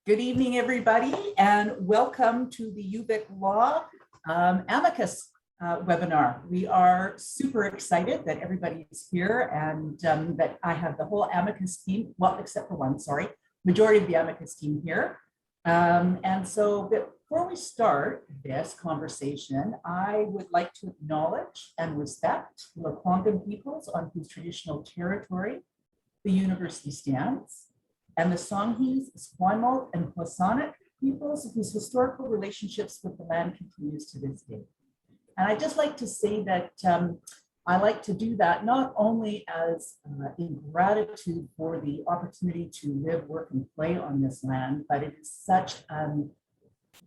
Good evening, everybody, and welcome to the UVic Law Amicus webinar. We are super excited that everybody is here and that I have the whole Amicus team, well, except for one, sorry, majority of the Amicus team here. And so before we start this conversation, I would like to acknowledge and respect the Lekwungen peoples on whose traditional territory the university stands, and the Songhees, Esquimalt, and Plaisannit peoples whose historical relationships with the land continues to this day. And I'd just like to say that I like to do that not only as in gratitude for the opportunity to live, work, and play on this land, but it is such a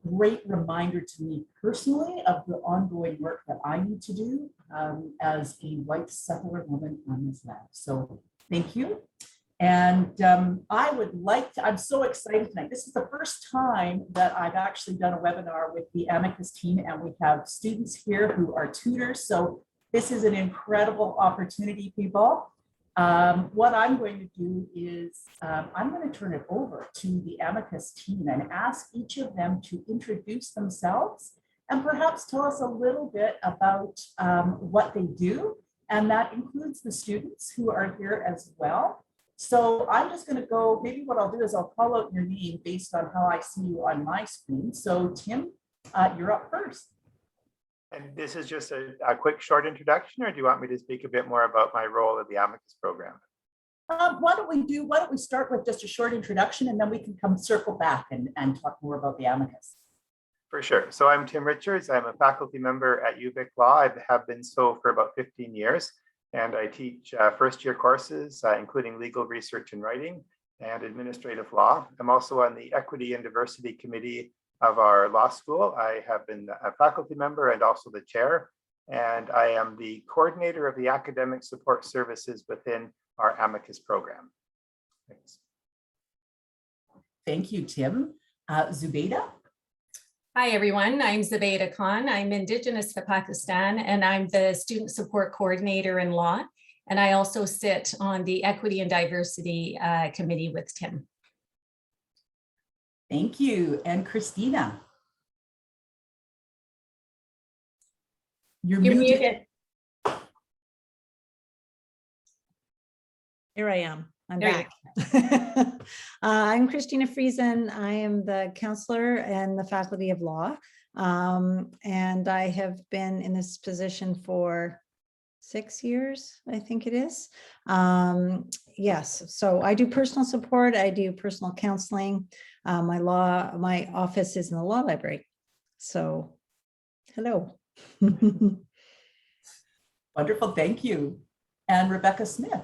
great reminder to me personally of the ongoing work that I need to do as a white settler woman on this land. So thank you. And I would like to, I'm so excited tonight. This is the first time that I've actually done a webinar with the Amicus team, and we have students here who are tutors. So this is an incredible opportunity, people. What I'm going to do is I'm going to turn it over to the Amicus team and ask each of them to introduce themselves and perhaps tell us a little bit about what they do. And that includes the students who are here as well. So I'm just going to go, maybe what I'll do is I'll call out your name based on how I see you on my screen. So Tim, you're up first. And this is just a quick short introduction, or do you want me to speak a bit more about my role at the Amicus program? Why don't we start with just a short introduction, and then we can come circle back and talk more about the Amicus. For sure. So I'm Tim Richards. I'm a faculty member at UVic Law. I have been so for about 15 years. And I teach first-year courses, including legal research and writing and administrative law. I'm also on the Equity and Diversity Committee of our law school. I have been a faculty member and also the chair. And I am the coordinator of the academic support services within our Amicus program. Thanks. Thank you, Tim. Zubaida? Hi, everyone. I'm Zubaida Khan. I'm Indigenous to Pakistan, and I'm the Student Support Coordinator in Law. And I also sit on the Equity and Diversity Committee with Tim. Thank you. And Christina? You're muted. Here I am. I'm There back. I'm Christina Friesen. I am the counselor and the faculty of law. And I have been in this position for 6 years, I think it is. Yes, so I do personal support. I do personal counseling. My office is in the law library. So, hello. Wonderful, thank you. And Rebecca Smith.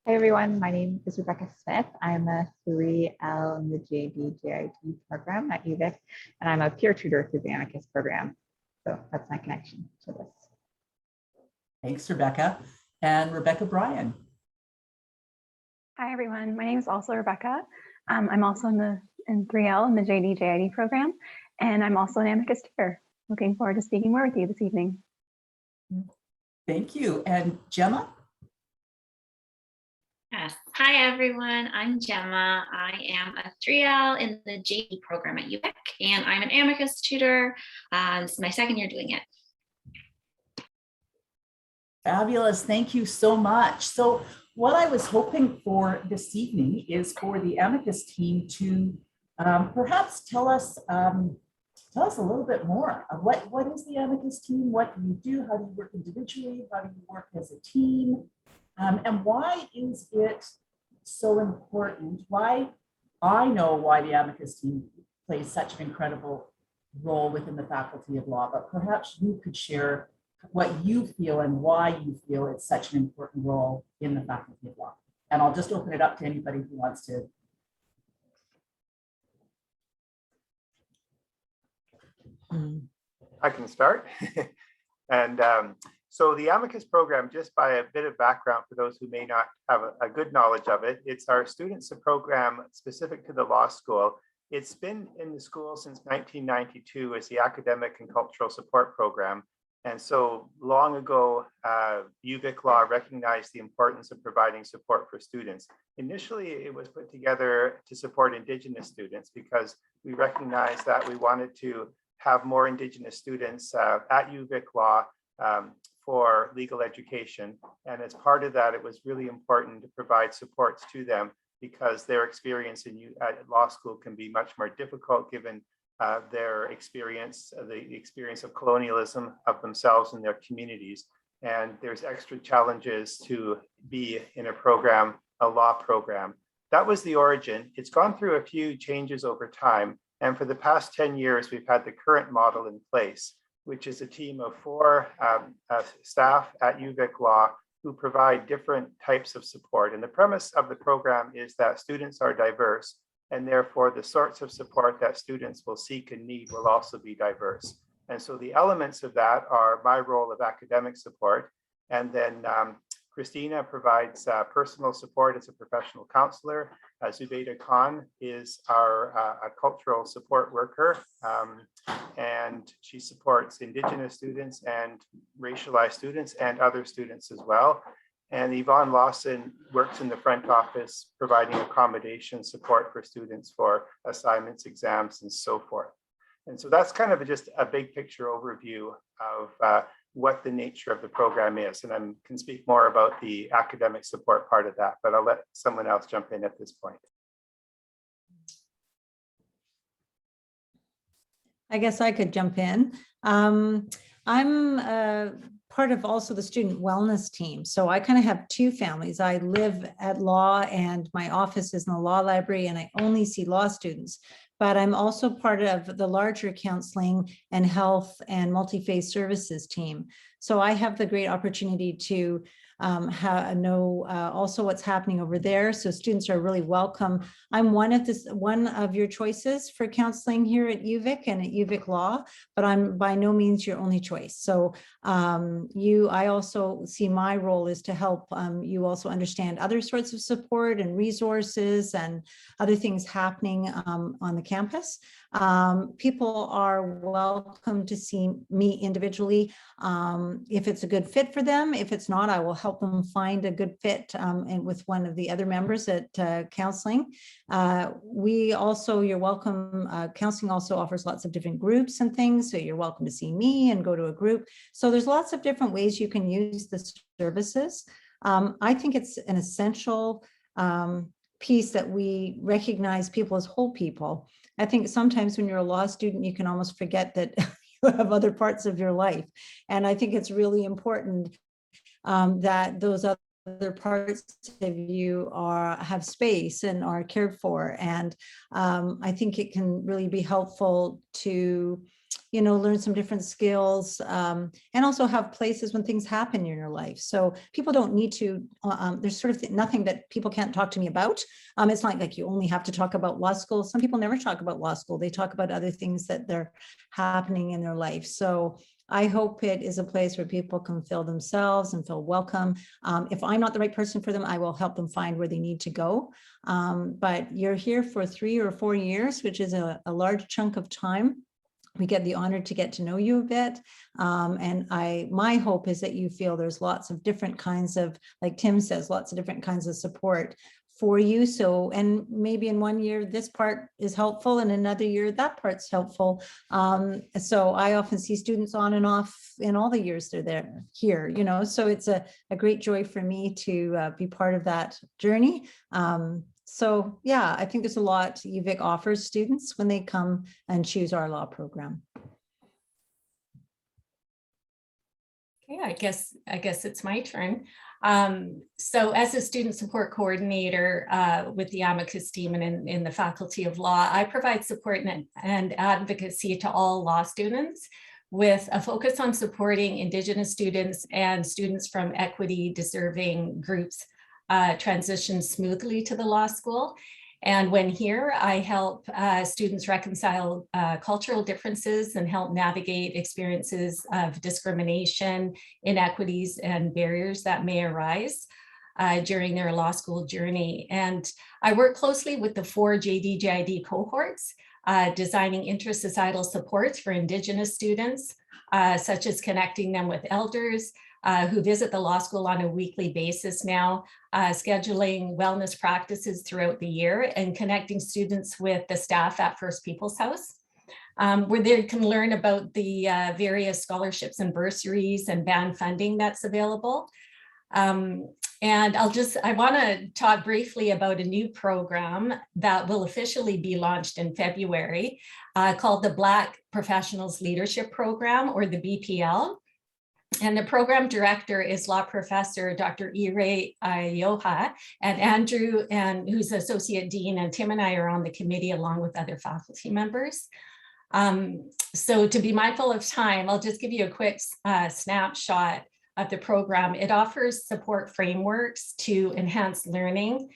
Hi everyone, my name is Rebecca Smith. I'm a 3L in the JD program at UVic, and I'm a peer tutor through the Amicus program. So that's my connection to this. Thanks, Rebecca. And Rebecca Bryan. Hi everyone, my name is also Rebecca. I'm also in 3L in the JD program, and I'm also an Amicus tutor. Looking forward to speaking more with you this evening. Thank you. And Gemma? Yes. Hi, everyone. I'm Gemma. I am a 3L in the JD program at UVic, and I'm an Amicus tutor. This is my second year doing it. Fabulous. Thank you so much. So what I was hoping for this evening is for the Amicus team to perhaps tell us a little bit more of what is the Amicus team? What do you do? How do you work individually? How do you work as a team? And why is it so important? Why I know why the Amicus team plays such an incredible role within the Faculty of Law, but perhaps you could share what you feel and why you feel it's such an important role in the Faculty of Law. And I'll just open it up to anybody who wants to. I can start. And so the Amicus program, just by a bit of background for those who may not have a good knowledge of it, it's our students program specific to the law school. It's been in the school since 1992 as the Academic and Cultural Support Program. And so long ago, UVic Law recognized the importance of providing support for students. Initially, it was put together to support Indigenous students because we recognized that we wanted to have more Indigenous students at UVic Law for legal education. And as part of that, it was really important to provide supports to them because their experience at law school can be much more difficult given their experience, the experience of colonialism of themselves and their communities. And there's extra challenges to be in a program, a law program. That was the origin. It's gone through a few changes over time. And for the past 10 years, we've had the current model in place, which is a team of 4 staff at UVic Law who provide different types of support. And the premise of the program is that students are diverse, and therefore the sorts of support that students will seek and need will also be diverse. And so the elements of that are my role of academic support. And then Christina provides personal support as a professional counselor. Zubaida Khan is our cultural support worker. And she supports Indigenous students and racialized students and other students as well. And Yvonne Lawson works in the front office, providing accommodation support for students for assignments, exams, and so forth. And so that's kind of just a big picture overview of what the nature of the program is. And I can speak more about the academic support part of that, but I'll let someone else jump in at this point. I guess I could jump in. I'm part of also the student wellness team. So I kind of have 2 families. I live at law and my office is in the law library and I only see law students, but I'm also part of the larger counseling and health and multi-phase services team. So I have the great opportunity to know also what's happening over there. So students are really welcome. I'm one of your choices for counseling here at UVic and at UVic Law, but I'm by no means your only choice. So I also see my role is to help you also understand other sorts of support and resources and other things happening on the campus. People are welcome to see me individually if it's a good fit for them. If it's not, I will help them find a good fit and with one of the other members at counseling. You're welcome. Counseling also offers lots of different groups and things. So you're welcome to see me and go to a group. So there's lots of different ways you can use the services. I think it's an essential piece that we recognize people as whole people. I think sometimes when you're a law student, you can almost forget that you have other parts of your life. And I think it's really important that those other parts of you have space and are cared for. And I think it can really be helpful to learn some different skills and also have places when things happen in your life. So people don't need to, there's sort of nothing that people can't talk to me about. It's not like you only have to talk about law school. Some people never talk about law school. They talk about other things that they're happening in their life. So I hope it is a place where people can feel themselves and feel welcome. If I'm not the right person for them, I will help them find where they need to go. But you're here for 3 or 4 years, which is a large chunk of time. We get the honor to get to know you a bit. And my hope is that you feel there's lots of different kinds of, like Tim says, lots of different kinds of support for you. So, and maybe in 1 year, this part is helpful and another year, that part's helpful. So I often see students on and off in all the years they're here, so it's a great joy for me to be part of that journey. So yeah, I think there's a lot UVic offers students when they come and choose our law program. Okay, I guess it's my turn. So as a student support coordinator with the Amicus team and in the Faculty of Law, I provide support and advocacy to all law students with a focus on supporting Indigenous students and students from equity deserving groups transition smoothly to the law school. And when here, I help students reconcile cultural differences and help navigate experiences of discrimination, inequities, and barriers that may arise during their law school journey. And I work closely with the 4 JD-JID cohorts designing intersocietal supports for Indigenous students, such as connecting them with elders who visit the law school on a weekly basis now, scheduling wellness practices throughout the year, and connecting students with the staff at First People's House, where they can learn about the various scholarships and bursaries and band funding that's available. And I want to talk briefly about a new program that will officially be launched in February called the Black Professionals Leadership Program, or the BPL. And the program director is law professor Dr. Ire Ayoha, and Andrew, who's associate dean, and Tim and I are on the committee along with other faculty members. So to be mindful of time, I'll just give you a quick snapshot of the program. It offers support frameworks to enhance learning,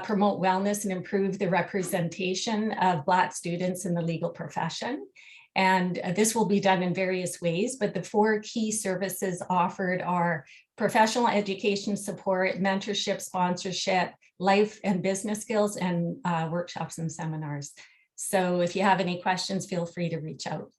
promote wellness, and improve the representation of Black students in the legal profession. And this will be done in various ways, but the 4 key services offered are professional education support, mentorship, sponsorship, life and business skills, and workshops and seminars. So if you have any questions, feel free to reach out.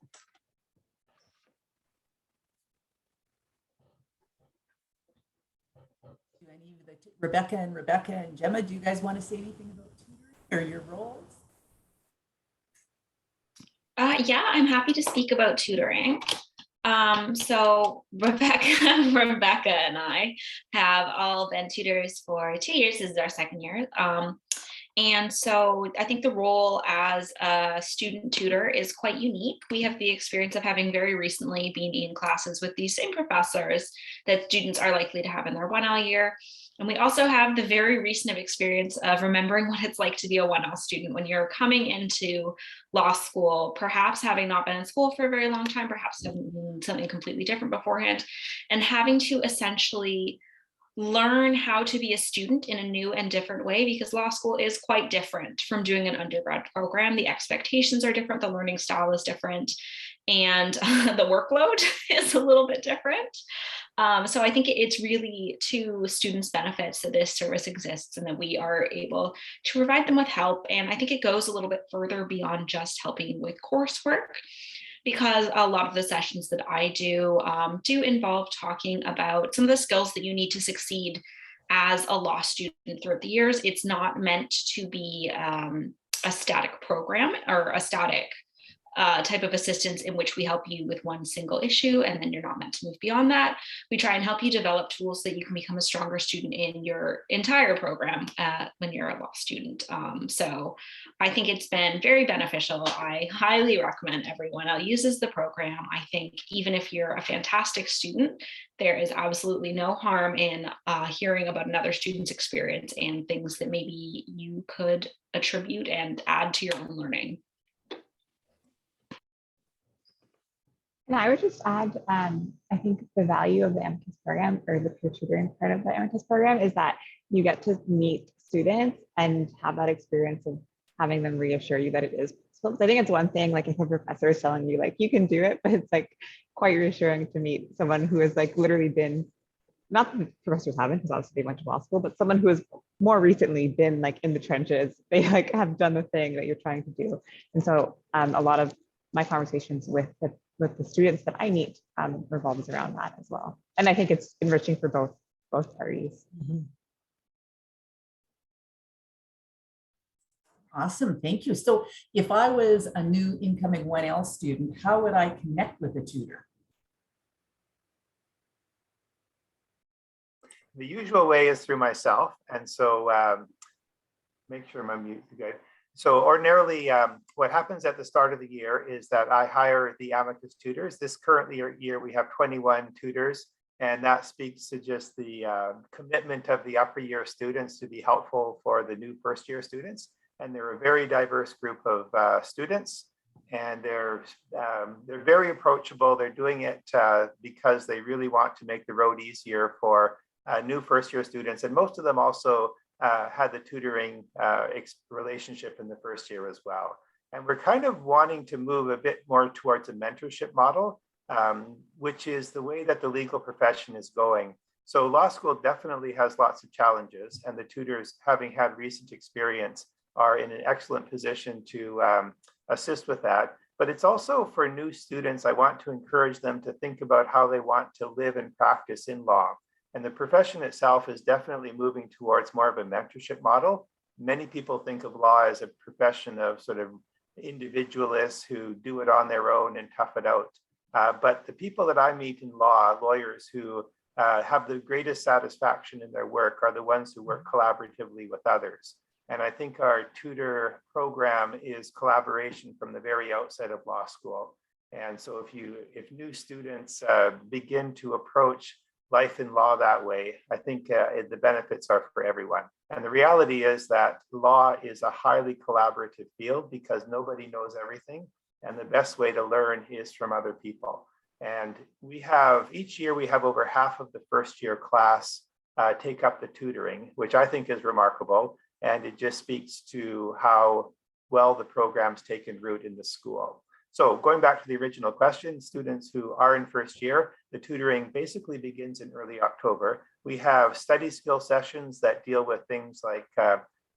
Do any of the Rebecca and Gemma, do you guys want to say anything about tutoring or your roles? Yeah, I'm happy to speak about tutoring. So Rebecca and I have all been tutors for 2 years. This is our 2nd year. And so I think the role as a student tutor is quite unique. We have the experience of having very recently been in classes with these same professors that students are likely to have in their 1L year. And we also have the very recent experience of remembering what it's like to be a 1L student when you're coming into law school, perhaps having not been in school for a very long time, perhaps something completely different beforehand, and having to essentially learn how to be a student in a new and different way, because law school is quite different from doing an undergrad program. The expectations are different, the learning style is different, and the workload is a little bit different. So I think it's really to students' benefits that this service exists and that we are able to provide them with help. And I think it goes a little bit further beyond just helping with coursework, because a lot of the sessions that I do involve talking about some of the skills that you need to succeed as a law student throughout the years. It's not meant to be a static program or a static type of assistance in which we help you with one single issue and then you're not meant to move beyond that. We try and help you develop tools so that you can become a stronger student in your entire program when you're a law student. So I think it's been very beneficial. I highly recommend everyone else uses the program. I think even if you're a fantastic student, there is absolutely no harm in hearing about another student's experience and things that maybe you could attribute and add to your own learning. And I would just add, I think the value of the Amicus program, or the peer tutoring part of the Amicus program, is that you get to meet students and have that experience of having them reassure you that it is possible. So I think it's one thing, like if a professor is telling you like you can do it, but it's like quite reassuring to meet someone who has like literally been, not that professors haven't, because obviously they went to law school, but someone who has more recently been like in the trenches. They like have done the thing that you're trying to do. And so a lot of my conversations with the students that I meet revolves around that as well. And I think it's enriching for both parties. Mm-hmm. Awesome, thank you. So if I was a new incoming 1L student, how would I connect with a tutor? The usual way is through myself. And so make sure I'm mute, you guys. So ordinarily, what happens at the start of the year is that I hire the Amicus tutors. This current year, we have 21 tutors, and that speaks to just the commitment of the upper year students to be helpful for the new first year students. And they're a very diverse group of students, and they're very approachable. They're doing it because they really want to make the road easier for new first year students. And most of them also had the tutoring relationship in the first year as well. And we're kind of wanting to move a bit more towards a mentorship model, which is the way that the legal profession is going. So law school definitely has lots of challenges, and the tutors, having had recent experience, are in an excellent position to assist with that. But it's also for new students, I want to encourage them to think about how they want to live and practice in law. And the profession itself is definitely moving towards more of a mentorship model. Many people think of law as a profession of sort of individualists who do it on their own and tough it out. But the people that I meet in law, lawyers who have the greatest satisfaction in their work, are the ones who work collaboratively with others. And I think our tutor program is collaboration from the very outset of law school. And so if new students begin to approach life in law that way, I think the benefits are for everyone. And the reality is that law is a highly collaborative field because nobody knows everything. And the best way to learn is from other people. And each year we have over half of the first year class take up the tutoring, which I think is remarkable. And it just speaks to how well the program's taken root in the school. So going back to the original question, students who are in first year, the tutoring basically begins in early October. We have study skill sessions that deal with things like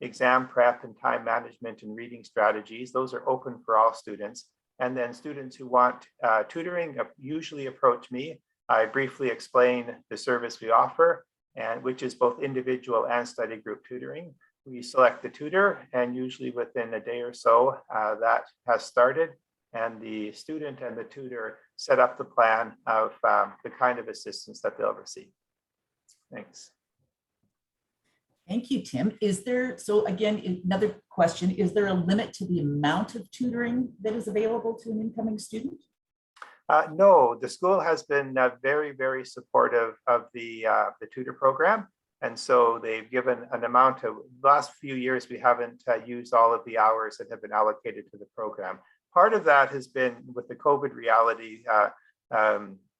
exam prep and time management and reading strategies. Those are open for all students. And then students who want tutoring usually approach me. I briefly explain the service we offer, and which is both individual and study group tutoring. We select the tutor, and usually within a day or so, that has started. And the student and the tutor set up the plan of the kind of assistance that they'll receive. Thanks. Thank you, Tim. So again, another question, is there a limit to the amount of tutoring that is available to an incoming student? No, the school has been very, very supportive of the tutor program. And so they've given an amount of, last few years, we haven't used all of the hours that have been allocated to the program. Part of that has been with the COVID reality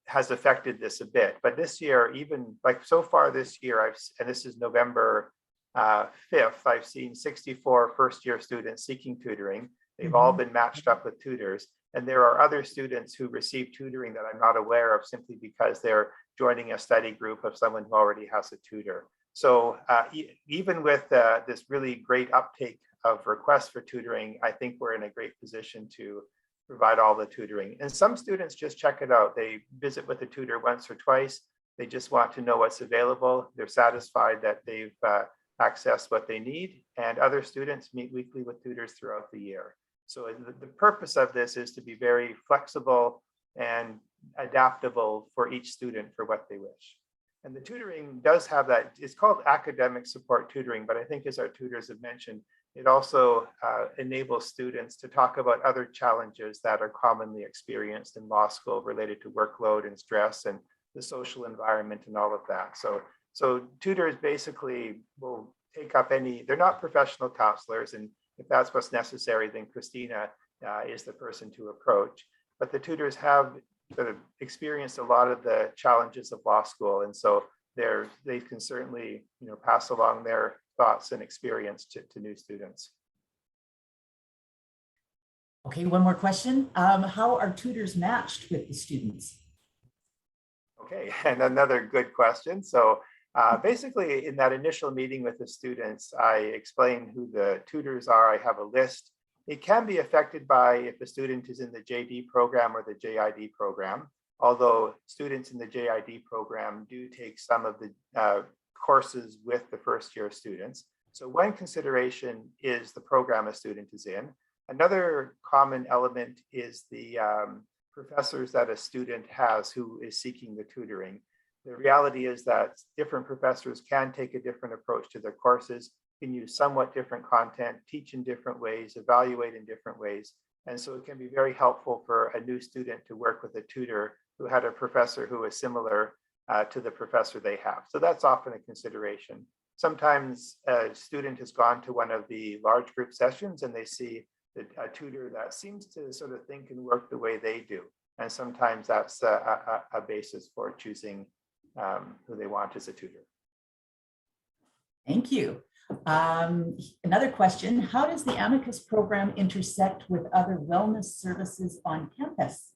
has affected this a bit. But this year, even like so far this year, and this is November 5th, I've seen 64 first year students seeking tutoring. They've all been matched up with tutors. And there are other students who receive tutoring that I'm not aware of simply because they're joining a study group of someone who already has a tutor. So even with this really great uptake of requests for tutoring, I think we're in a great position to provide all the tutoring. And some students just check it out. They visit with a tutor once or twice. They just want to know what's available. They're satisfied that they've accessed what they need. And other students meet weekly with tutors throughout the year. So the purpose of this is to be very flexible and adaptable for each student for what they wish. And the tutoring does have that, it's called academic support tutoring, but I think as our tutors have mentioned, it also enables students to talk about other challenges that are commonly experienced in law school related to workload and stress and the social environment and all of that. So tutors basically will take up they're not professional counselors, and if that's what's necessary, then Christina is the person to approach. But the tutors have sort of experienced a lot of the challenges of law school, and so they can certainly pass along their thoughts and experience to new students. Okay, one more question. How are tutors matched with the students? Okay, and another good question. So basically, in that initial meeting with the students, I explain who the tutors are. I have a list. It can be affected by if the student is in the JD program or the JID program, although students in the JID program do take some of the courses with the first year students. So one consideration is the program a student is in. Another common element is the professors that a student has who is seeking the tutoring. The reality is that different professors can take a different approach to their courses, can use somewhat different content, teach in different ways, evaluate in different ways. And so it can be very helpful for a new student to work with a tutor who had a professor who is similar to the professor they have. So that's often a consideration. Sometimes a student has gone to one of the large group sessions and they see a tutor that seems to sort of think and work the way they do. And sometimes that's a basis for choosing who they want as a tutor. Thank you. Another question, how does the Amicus program intersect with other wellness services on campus?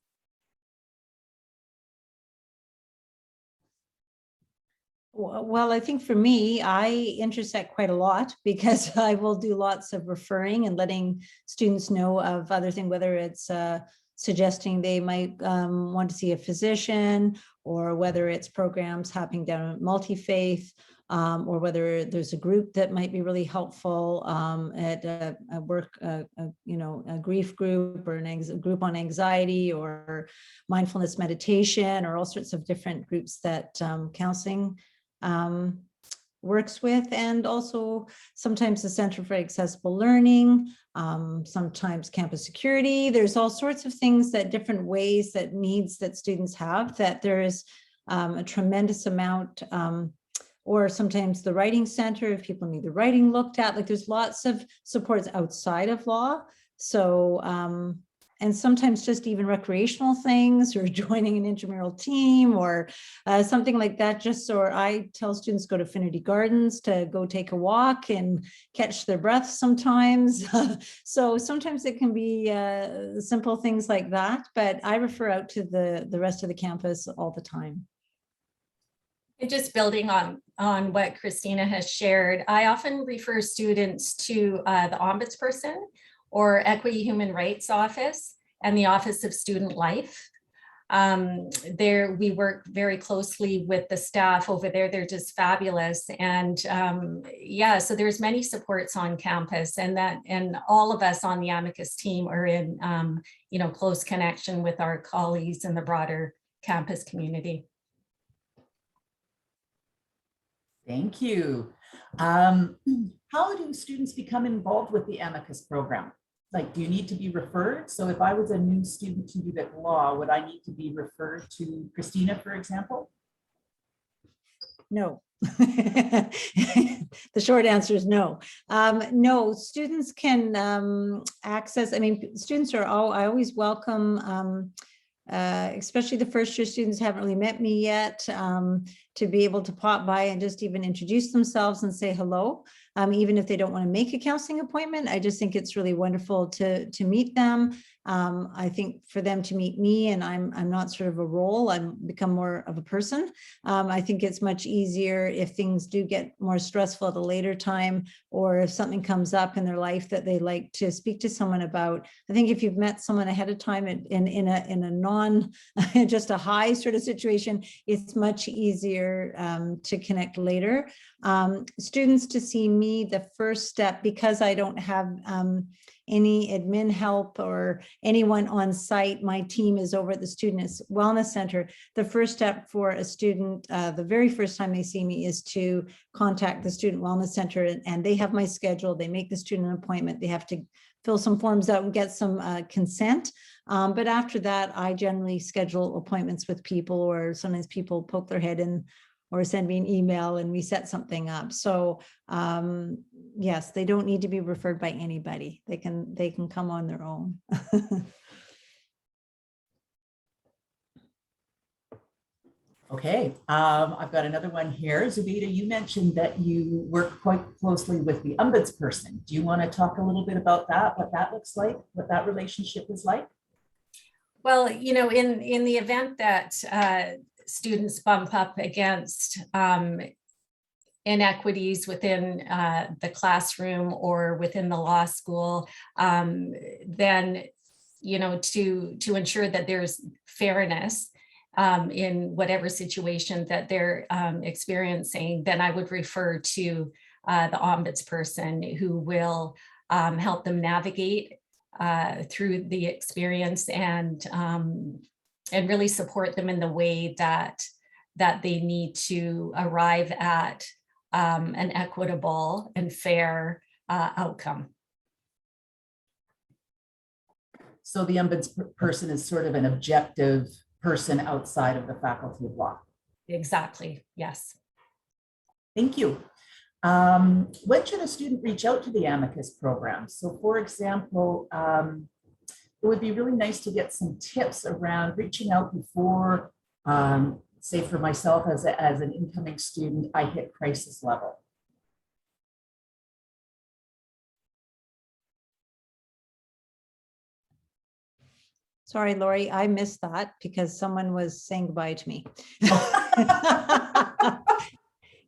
Well, I think for me, I intersect quite a lot because I will do lots of referring and letting students know of other things, whether it's suggesting they might want to see a physician, or whether it's programs happening down at multi-faith, or whether there's a group that might be really helpful at a work, you know, a grief group, or a group on anxiety, or mindfulness meditation, or all sorts of different groups that counseling works with. And also sometimes the Center for Accessible Learning, sometimes campus security. There's all sorts of things, that different ways, that needs that students have, that there is a tremendous amount, or sometimes the writing center, if people need the writing looked at. Like, there's lots of supports outside of law. So and sometimes just even recreational things, or joining an intramural team, or something like that. Just so, I tell students, go to Finnerty Gardens to go take a walk and catch their breath sometimes. So sometimes it can be simple things like that, but I refer out to the rest of the campus all the time. And just building on what Christina has shared, I often refer students to the Ombudsperson or Equity Human Rights Office and the Office of Student Life. There, we work very closely with the staff over there. They're just fabulous. And yeah, so there's many supports on campus, and all of us on the Amicus team are in you know, close connection with our colleagues in the broader campus community. Thank you. How do students become involved with the Amicus program? Like, do you need to be referred? So if I was a new student to UVic Law, would I need to be referred to Christina, for example? No. The short answer is no. No, students can access, I mean, students are all, I always welcome, especially the first year students haven't really met me yet, to be able to pop by and just even introduce themselves and say hello. Even if they don't want to make a counseling appointment, I just think it's really wonderful to meet them. I think for them to meet me, and I'm not sort of a role, I'm become more of a person. I think it's much easier if things do get more stressful at a later time, or if something comes up in their life that they like to speak to someone about. I think if you've met someone ahead of time in a non just a high sort of situation, it's much easier to connect later. Students to see me, the first step, because I don't have any admin help or anyone on site, my team is over at the Student Wellness Center. The first step for a student, the very first time they see me, is to contact the Student Wellness Center, and they have my schedule. They make the student an appointment. They have to fill some forms out and get some consent. But after that, I generally schedule appointments with people, or sometimes people poke their head in or send me an email and we set something up. So yes, they don't need to be referred by anybody. They can come on their own. Okay, I've got another one here. Zubeda, you mentioned that you work quite closely with the Ombudsperson. Do you want to talk a little bit about that, what that looks like, what that relationship is like? Well, you know, in the event that students bump up against inequities within the classroom or within the law school, then, you know, to ensure that there's fairness in whatever situation that they're experiencing, then I would refer to the Ombudsperson, who will help them navigate through the experience and really support them in the way that they need to arrive at an equitable and fair outcome. So the Ombudsperson is sort of an objective person outside of the Faculty of Law. Exactly, yes. Thank you. When should a student reach out to the Amicus program? So for example, it would be really nice to get some tips around reaching out before, say for myself as an incoming student, I hit crisis level. Sorry, Lori, I missed that because someone was saying goodbye to me.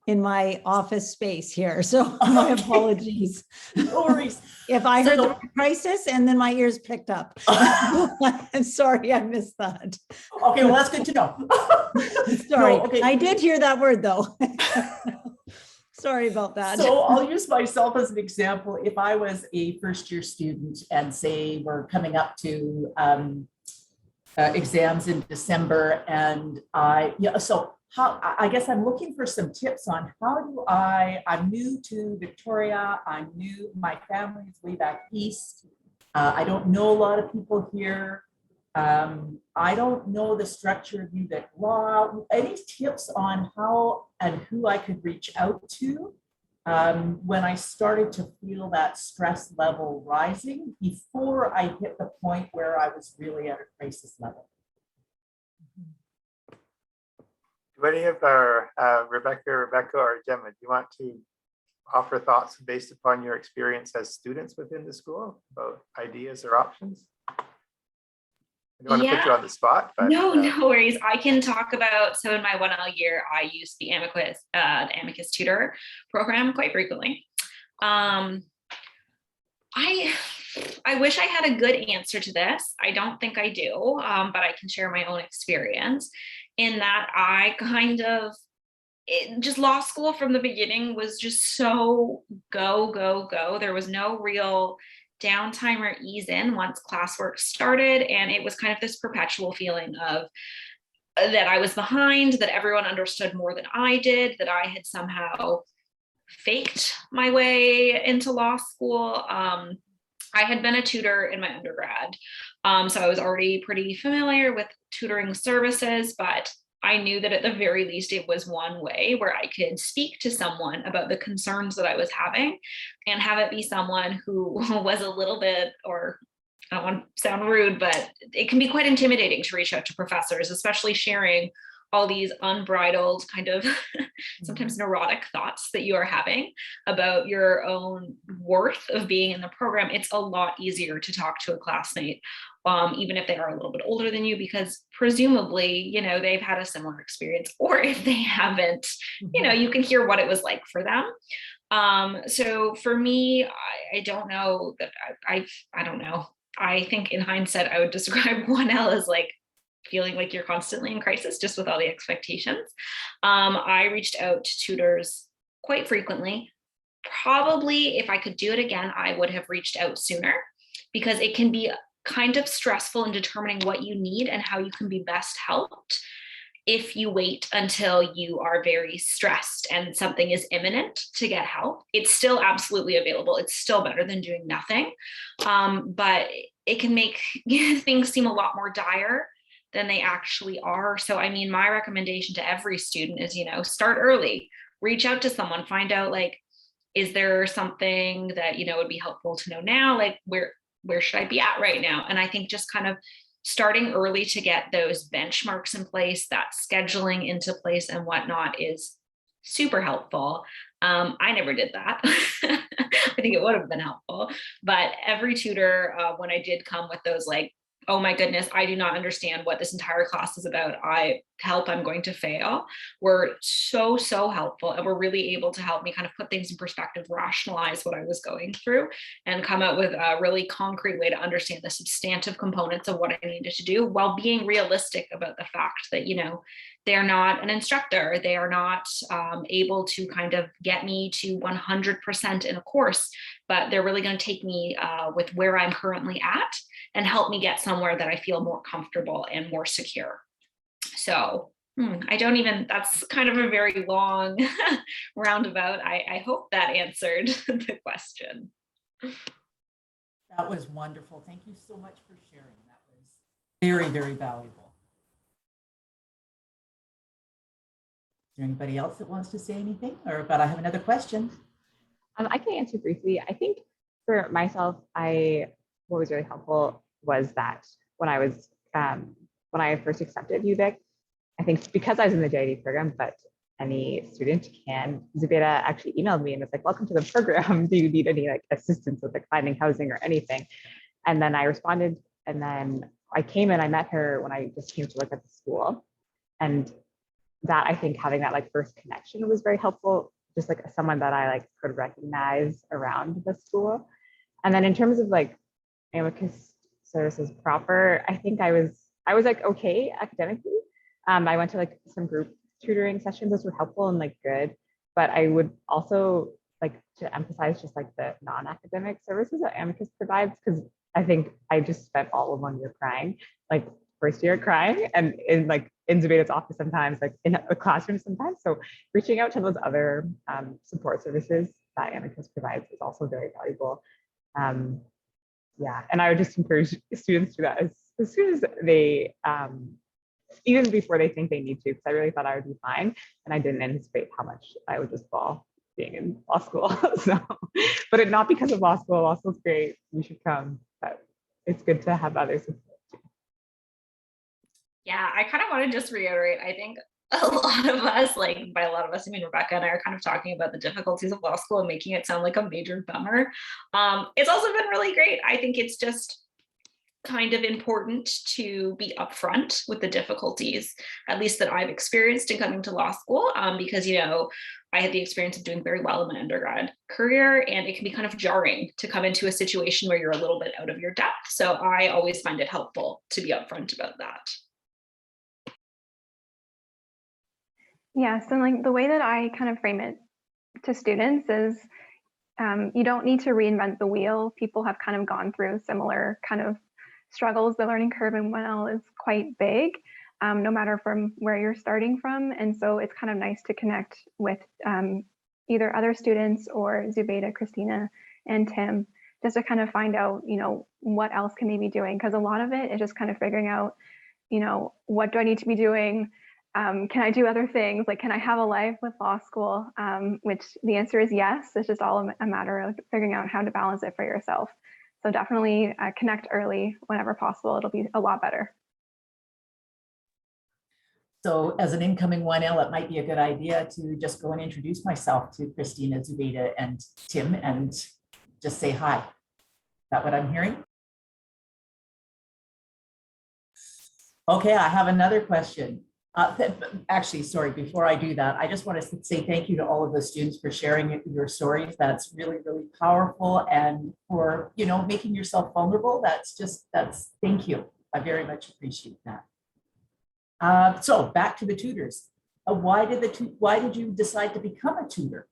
in my office space here. So my apologies. No worries. If I heard the So- word crisis and then my ears picked up. I'm sorry, I missed that. Okay, well, that's good to know. Sorry, No, okay. I did hear that word though. Sorry about that. So I'll use myself as an example. If I was a first year student and say we're coming up to exams in December, and I guess I'm looking for some tips on I'm new to Victoria. I'm new, my family's way back east. I don't know a lot of people here. I don't know the structure of UVic Law. Any tips on how and who I could reach out to when I started to feel that stress level rising before I hit the point where I was really at a crisis level? Do any of our Rebecca, or Gemma, do you want to offer thoughts based upon your experience as students within the school about ideas or options? I don't want to put you on the spot, but no worries. I can talk about, so in my 1L year, I used the Amicus tutor program quite frequently. I wish I had a good answer to this. I don't think I do, but I can share my own experience in that I just law school from the beginning was just so go, go, go. There was no real downtime or ease in once classwork started. And it was kind of this perpetual feeling of that I was behind, that everyone understood more than I did, that I had somehow faked my way into law school. I had been a tutor in my undergrad, so I was already pretty familiar with tutoring services, but I knew that at the very least, it was one way where I could speak to someone about the concerns that I was having and have it be someone who was a little bit, or I don't want to sound rude, but it can be quite intimidating to reach out to professors, especially sharing all these unbridled kind of sometimes neurotic thoughts that you are having about your own worth of being in the program. It's a lot easier to talk to a classmate, even if they are a little bit older than you, because presumably, they've had a similar experience, or if they haven't, you can hear what it was like for them. So for me, I don't know that I don't know. I think in hindsight, I would describe 1L as like feeling like you're constantly in crisis, just with all the expectations. I reached out to tutors quite frequently. Probably if I could do it again, I would have reached out sooner, because it can be kind of stressful in determining what you need and how you can be best helped if you wait until you are very stressed and something is imminent to get help. It's still absolutely available. It's still better than doing nothing. But it can make things seem a lot more dire than they actually are. So, I mean, my recommendation to every student is, start early, reach out to someone, find out, like, is there something that, would be helpful to know now? Like, where should I be at right now? And I think just kind of starting early to get those benchmarks in place, that scheduling into place and whatnot is super helpful. I never did that. I think it would have been helpful, but every tutor, when I did come with those, like, oh my goodness, I do not understand what this entire class is about, I'm going to fail, were so, so helpful, and were really able to help me kind of put things in perspective, rationalize what I was going through, and come out with a really concrete way to understand the substantive components of what I needed to do, while being realistic about the fact that, they're not an instructor. They are not able to kind of get me to 100% in a course, but they're really going to take me with where I'm currently at and help me get somewhere that I feel more comfortable and more secure. So that's kind of a very long roundabout. I hope that answered the question. That was wonderful. Thank you so much for sharing. That was very, very valuable. Is there anybody else that wants to say anything? But I have another question. I can answer briefly. I think for myself, what was really helpful was that when I first accepted UVic, I think because I was in the JD program, but any student can, Zubeda actually emailed me and was like, welcome to the program. Do you need any assistance with finding housing or anything? And then I responded, and then I came and I met her when I just came to look at the school. And that I think having that like first connection was very helpful, just like someone that I like could recognize around the school. And then in terms of like Amicus services proper, I think I was like okay academically. I went to like some group tutoring sessions, those were helpful and like good, but I would also like to emphasize just like the non-academic services that Amicus provides, because I think I just spent all of 1 year crying, like first year crying, and in Zubeda's office sometimes, like in a classroom sometimes. So reaching out to those other support services that Amicus provides is also very valuable. Yeah, and I would just encourage students to do that as soon as they, even before they think they need to, because I really thought I would be fine, and I didn't anticipate how much I would just fall being in law school. So, but not because of law school. Law school's great. You should come, but it's good to have others. Yeah, I kind of want to just reiterate, I think a lot of us, like by a lot of us, I mean, Rebecca and I are kind of talking about the difficulties of law school and making it sound like a major bummer. It's also been really great. I think it's just kind of important to be upfront with the difficulties, at least that I've experienced in coming to law school, because, you know, I had the experience of doing very well in my undergrad career, and it can be kind of jarring to come into a situation where you're a little bit out of your depth. So I always find it helpful to be upfront about that. Yes, and like the way that I kind of frame it to students is you don't need to reinvent the wheel. People have kind of gone through similar kind of struggles. The learning curve in 1L is quite big, no matter from where you're starting from. And so it's kind of nice to connect with either other students or Zubeda, Christina, and Tim, just to kind of find out, you know, what else can they be doing? Because a lot of it is just kind of figuring out, you know, what do I need to be doing? Can I do other things? Like, can I have a life with law school? Which the answer is yes. It's just all a matter of figuring out how to balance it for yourself. So definitely connect early whenever possible. It'll be a lot better. So as an incoming 1L, it might be a good idea to just go and introduce myself to Christina, Zubeda, and Tim, and just say hi. Is that what I'm hearing? Okay, I have another question. Actually, sorry, before I do that, I just want to say thank you to all of the students for sharing your stories. That's really, really powerful. And for, you know, making yourself vulnerable. That's thank you. I very much appreciate that. So back to the tutors. Why did you decide to become a tutor?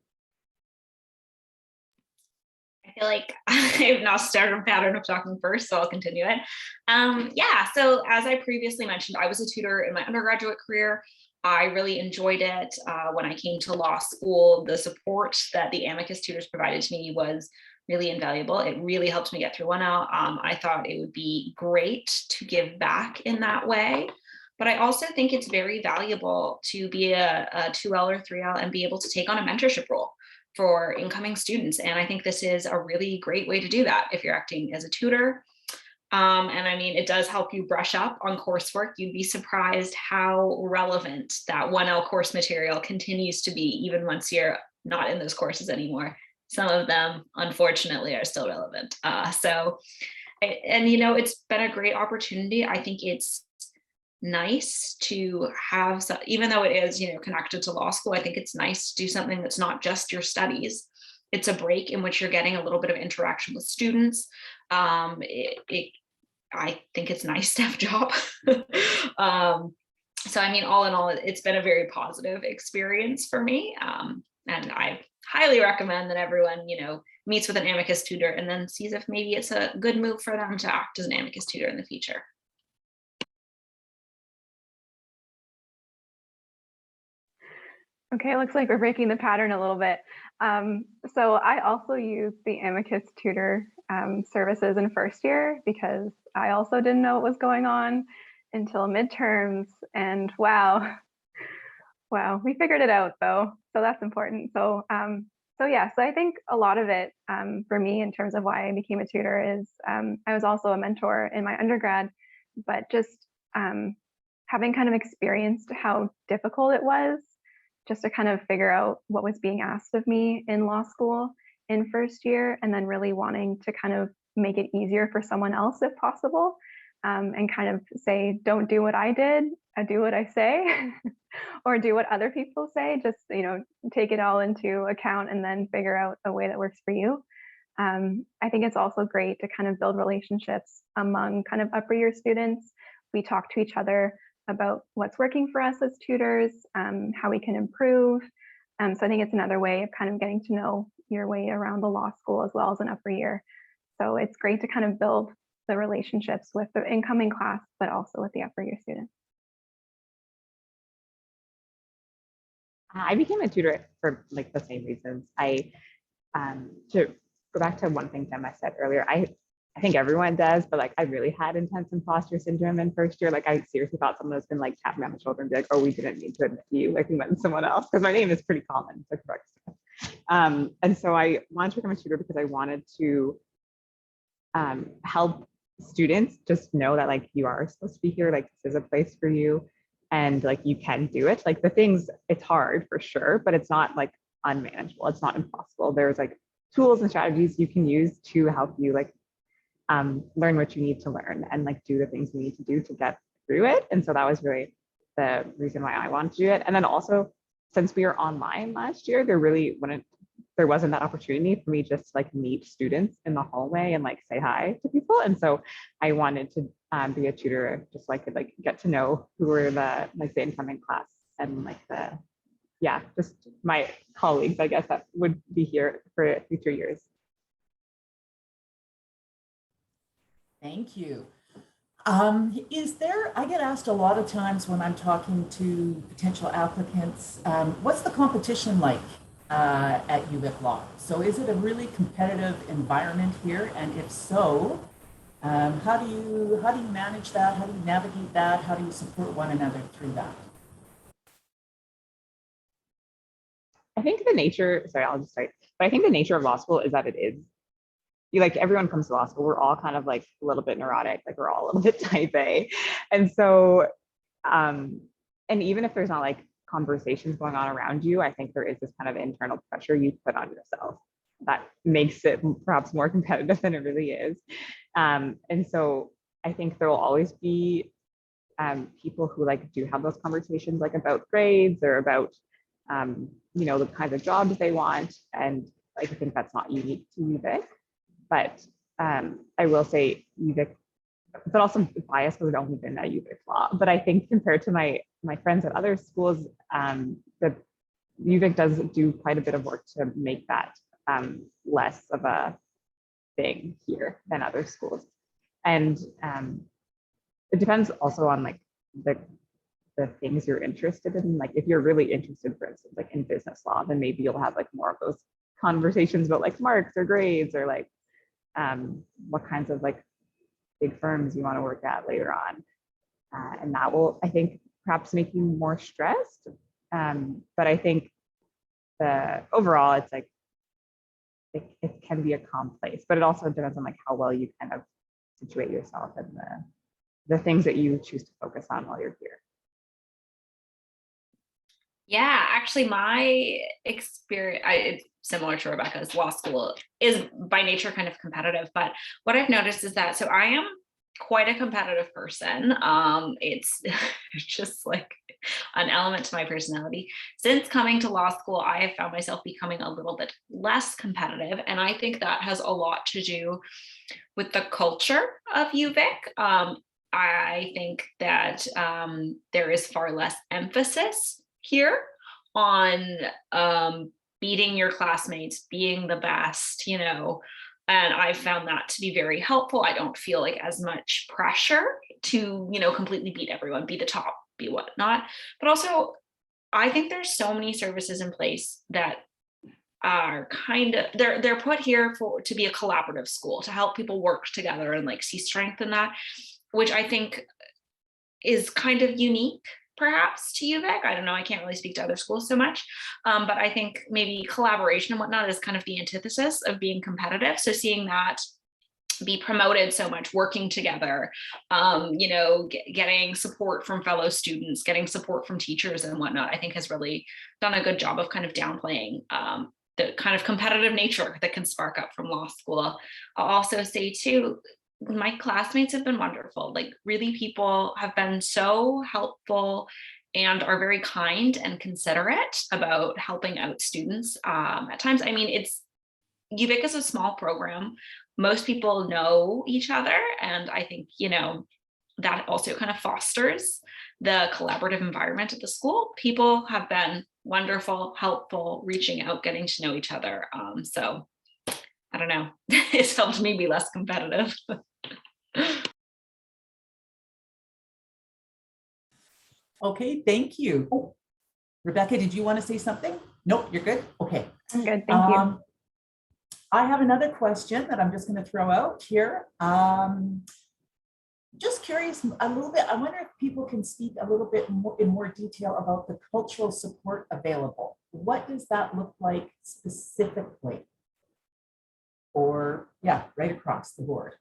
I feel like I've now started a pattern of talking first, so I'll continue it. Yeah, so as I previously mentioned, I was a tutor in my undergraduate career. I really enjoyed it. When I came to law school, the support that the Amicus tutors provided to me was really invaluable. It really helped me get through 1L. I thought it would be great to give back in that way. But I also think it's very valuable to be a 2L or 3L and be able to take on a mentorship role for incoming students. And I think this is a really great way to do that if you're acting as a tutor. And I mean, it does help you brush up on coursework. You'd be surprised how relevant that 1L course material continues to be, even once you're not in those courses anymore. Some of them, unfortunately, are still relevant. And you know, it's been a great opportunity. I think it's nice to have, even though it is, you know, connected to law school, I think it's nice to do something that's not just your studies. It's a break in which you're getting a little bit of interaction with students. I think it's nice to have a job. So I mean, all in all, it's been a very positive experience for me. And I highly recommend that everyone, you know, meets with an Amicus tutor and then sees if maybe it's a good move for them to act as an Amicus tutor in the future. Okay, it looks like we're breaking the pattern a little bit. So I also used the Amicus tutor services in first year because I also didn't know what was going on until midterms, and wow, we figured it out though. So that's important. So yeah, so I think a lot of it for me in terms of why I became a tutor is I was also a mentor in my undergrad, but just having kind of experienced how difficult it was just to kind of figure out what was being asked of me in law school in first year, and then really wanting to kind of make it easier for someone else if possible. and kind of say, don't do what I did, do what I say, or do what other people say. Just, take it all into account and then figure out a way that works for you. I think it's also great to kind of build relationships among kind of upper year students. We talk to each other about what's working for us as tutors, how we can improve. So I think it's another way of kind of getting to know your way around the law school as well as an upper year. So it's great to kind of build the relationships with the incoming class, but also with the upper year students. I became a tutor for like the same reasons. To go back to one thing Gemma said earlier, I think everyone does, but like I really had intense imposter syndrome in first year. Like I seriously thought someone was gonna like tap me on the shoulder and be like, oh, we didn't need to admit you, like we meant someone else, because my name is pretty common. It's correct. And so I wanted to become a tutor because I wanted to help students just know that like you are supposed to be here, like this is a place for you, and like you can do it. Like the things, it's hard for sure, but it's not like unmanageable. It's not impossible. There's like tools and strategies you can use to help you like learn what you need to learn and like do the things you need to do to get through it. And so that was really the reason why I wanted to do it. And then also, since we were online last year, there wasn't that opportunity for me just to like meet students in the hallway and like say hi to people. And so I wanted to be a tutor just so I could like get to know who were the incoming class and like just my colleagues, I guess, that would be here for future years. Thank you. I get asked a lot of times when I'm talking to potential applicants, what's the competition like at UVic Law? So is it a really competitive environment here? And if so, how do you manage that? How do you navigate that? How do you support one another through that? I think the nature, sorry, I'll just start. But I think the nature of law school is that it is, like everyone comes to law school, we're all kind of like a little bit neurotic, like we're all a little bit type A. And so, and even if there's not like conversations going on around you, I think there is this kind of internal pressure you put on yourself that makes it perhaps more competitive than it really is. And so I think there will always be people who like do have those conversations like about grades or about the kinds of jobs they want. And I think that's not unique to UVic. But I will say UVic, but also biased because I've only been at UVic Law. But I think compared to my friends at other schools, the UVic does do quite a bit of work to make that less of a thing here than other schools. And it depends also on like the things you're interested in. Like if you're really interested, for instance, like in business law, then maybe you'll have like more of those conversations about like marks or grades or like what kinds of like big firms you want to work at later on. And that will, I think, perhaps make you more stressed. But I think overall, it's like, it can be a calm place, but it also depends on like how well you kind of situate yourself and the things that you choose to focus on while you're here. Yeah, actually my experience, it's similar to Rebecca's. Law school is by nature kind of competitive, but what I've noticed is that, so I am quite a competitive person. It's just like an element to my personality. Since coming to law school, I have found myself becoming a little bit less competitive. And I think that has a lot to do with the culture of UVic. I think that there is far less emphasis here on beating your classmates, being the best, and I found that to be very helpful. I don't feel like as much pressure to, completely beat everyone, be the top, be whatnot. But also, I think there's so many services in place that are kind of, they're put here to be a collaborative school, to help people work together and like see strength in that, which I think is kind of unique perhaps to UVic. I don't know, I can't really speak to other schools so much, but I think maybe collaboration and whatnot is kind of the antithesis of being competitive. So seeing that be promoted so much, working together, getting support from fellow students, getting support from teachers and whatnot, I think has really done a good job of kind of downplaying the kind of competitive nature that can spark up from law school. I'll also say too, my classmates have been wonderful. Like really, people have been so helpful and are very kind and considerate about helping out students at times. I mean, UVic is a small program. Most people know each other. And I think, that also kind of fosters the collaborative environment at the school. People have been wonderful, helpful, reaching out, getting to know each other. So I don't know, it's helped me be less competitive. Okay, thank you. Oh, Rebecca, did you want to say something? Nope, you're good. Okay. I'm good, thank you. I have another question that I'm just going to throw out here. Just curious a little bit. I wonder if people can speak a little bit more in more detail about the cultural support available. What does that look like specifically? Or yeah, right across the board.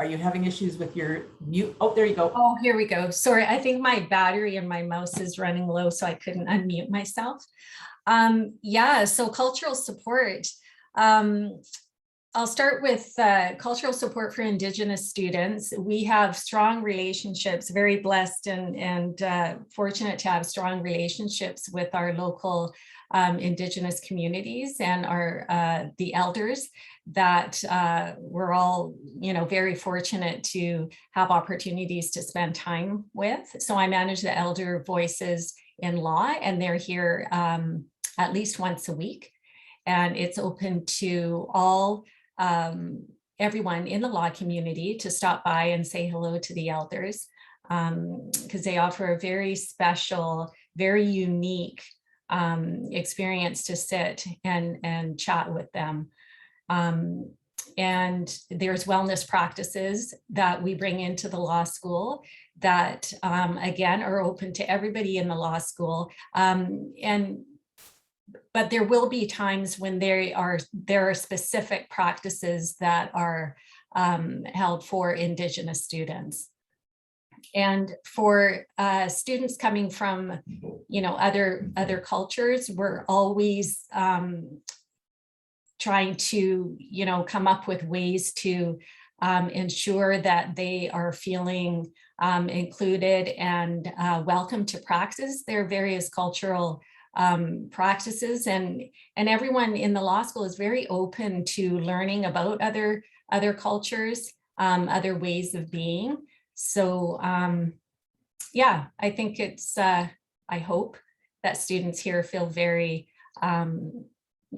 Are you having issues with your mute? Oh, there you go. Oh, here we go. Sorry, I think my battery in my mouse is running low, so I couldn't unmute myself. Yeah, so cultural support. I'll start with cultural support for Indigenous students. We have strong relationships, very blessed and fortunate to have strong relationships with our local Indigenous communities and the elders that we're all, very fortunate to have opportunities to spend time with. So I manage the Elder Voices in Law, and they're here at least once a week. And it's open to all everyone in the law community to stop by and say hello to the elders, because they offer a very special, very unique experience to sit and chat with them. And there's wellness practices that we bring into the law school that, again, are open to everybody in the law school. But there will be times when there are specific practices that are held for Indigenous students. And for students coming from, other cultures, we're always trying to, come up with ways to ensure that they are feeling included and welcome to practice their various cultural practices, and everyone in the law school is very open to learning about other cultures, other ways of being. So yeah, I think it's I hope that students here feel very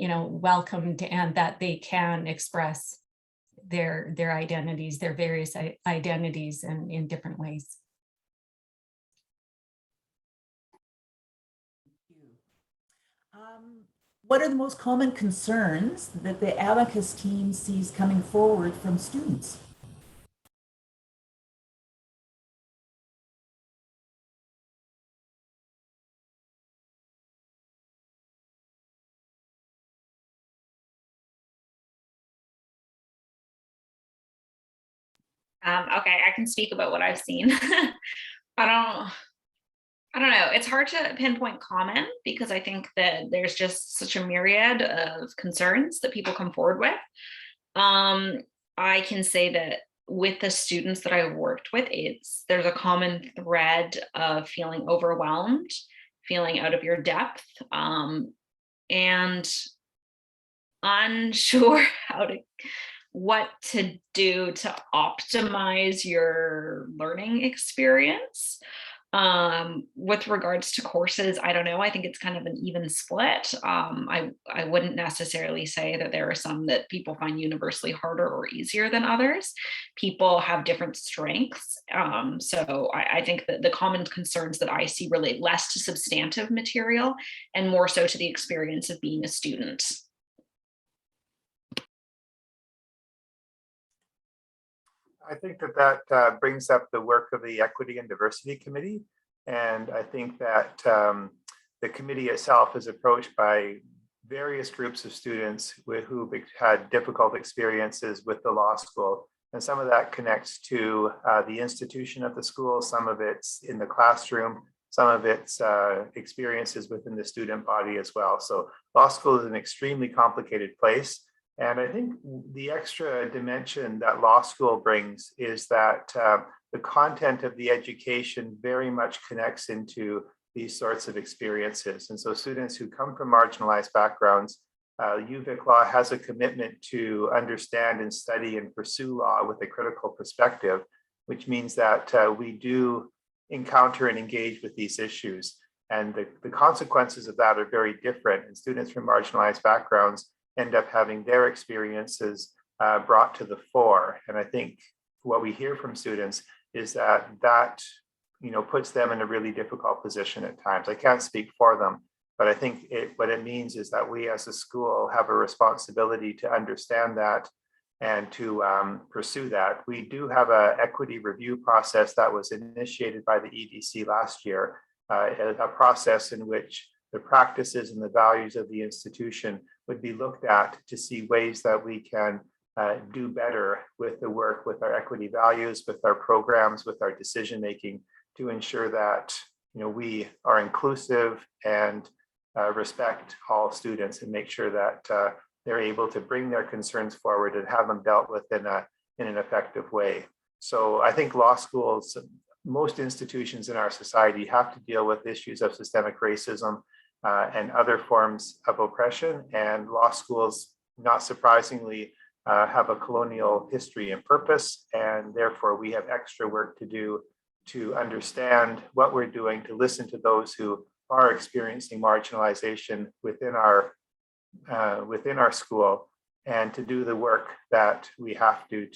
welcomed, and that they can express their identities, their various identities, and in different ways. What are the most common concerns that the Amicus team sees coming forward from students? Okay, I can speak about what I've seen. I don't know. It's hard to pinpoint common because I think that there's just such a myriad of concerns that people come forward with. I can say that with the students that I've worked with, there's a common thread of feeling overwhelmed, feeling out of your depth, and unsure what to do to optimize your learning experience. With regards to courses, I don't know. I think it's kind of an even split. I wouldn't necessarily say that there are some that people find universally harder or easier than others. People have different strengths. So I think that the common concerns that I see relate less to substantive material and more so to the experience of being a student. I think that brings up the work of the Equity and Diversity Committee. And I think that the committee itself is approached by various groups of students who've had difficult experiences with the law school. And some of that connects to the institution of the school, some of it's in the classroom, some of its experiences within the student body as well. So law school is an extremely complicated place. And I think the extra dimension that law school brings is that the content of the education very much connects into these sorts of experiences. And so students who come from marginalized backgrounds, UVic Law has a commitment to understand and study and pursue law with a critical perspective, which means that we do encounter and engage with these issues. And the consequences of that are very different. And students from marginalized backgrounds end up having their experiences brought to the fore. And I think what we hear from students is that puts them in a really difficult position at times. I can't speak for them, but I think what it means is that we as a school have a responsibility to understand that and to pursue that. We do have an equity review process that was initiated by the EDC last year, a process in which the practices and the values of the institution would be looked at to see ways that we can do better with the work, with our equity values, with our programs, with our decision making, to ensure that we are inclusive and respect all students and make sure that they're able to bring their concerns forward and have them dealt with in an effective way. So I think law schools, most institutions in our society have to deal with issues of systemic racism and other forms of oppression, and law schools, not surprisingly, have a colonial history and purpose, and therefore we have extra work to do to understand what we're doing, to listen to those who are experiencing marginalization within our school, and to do the work that we have to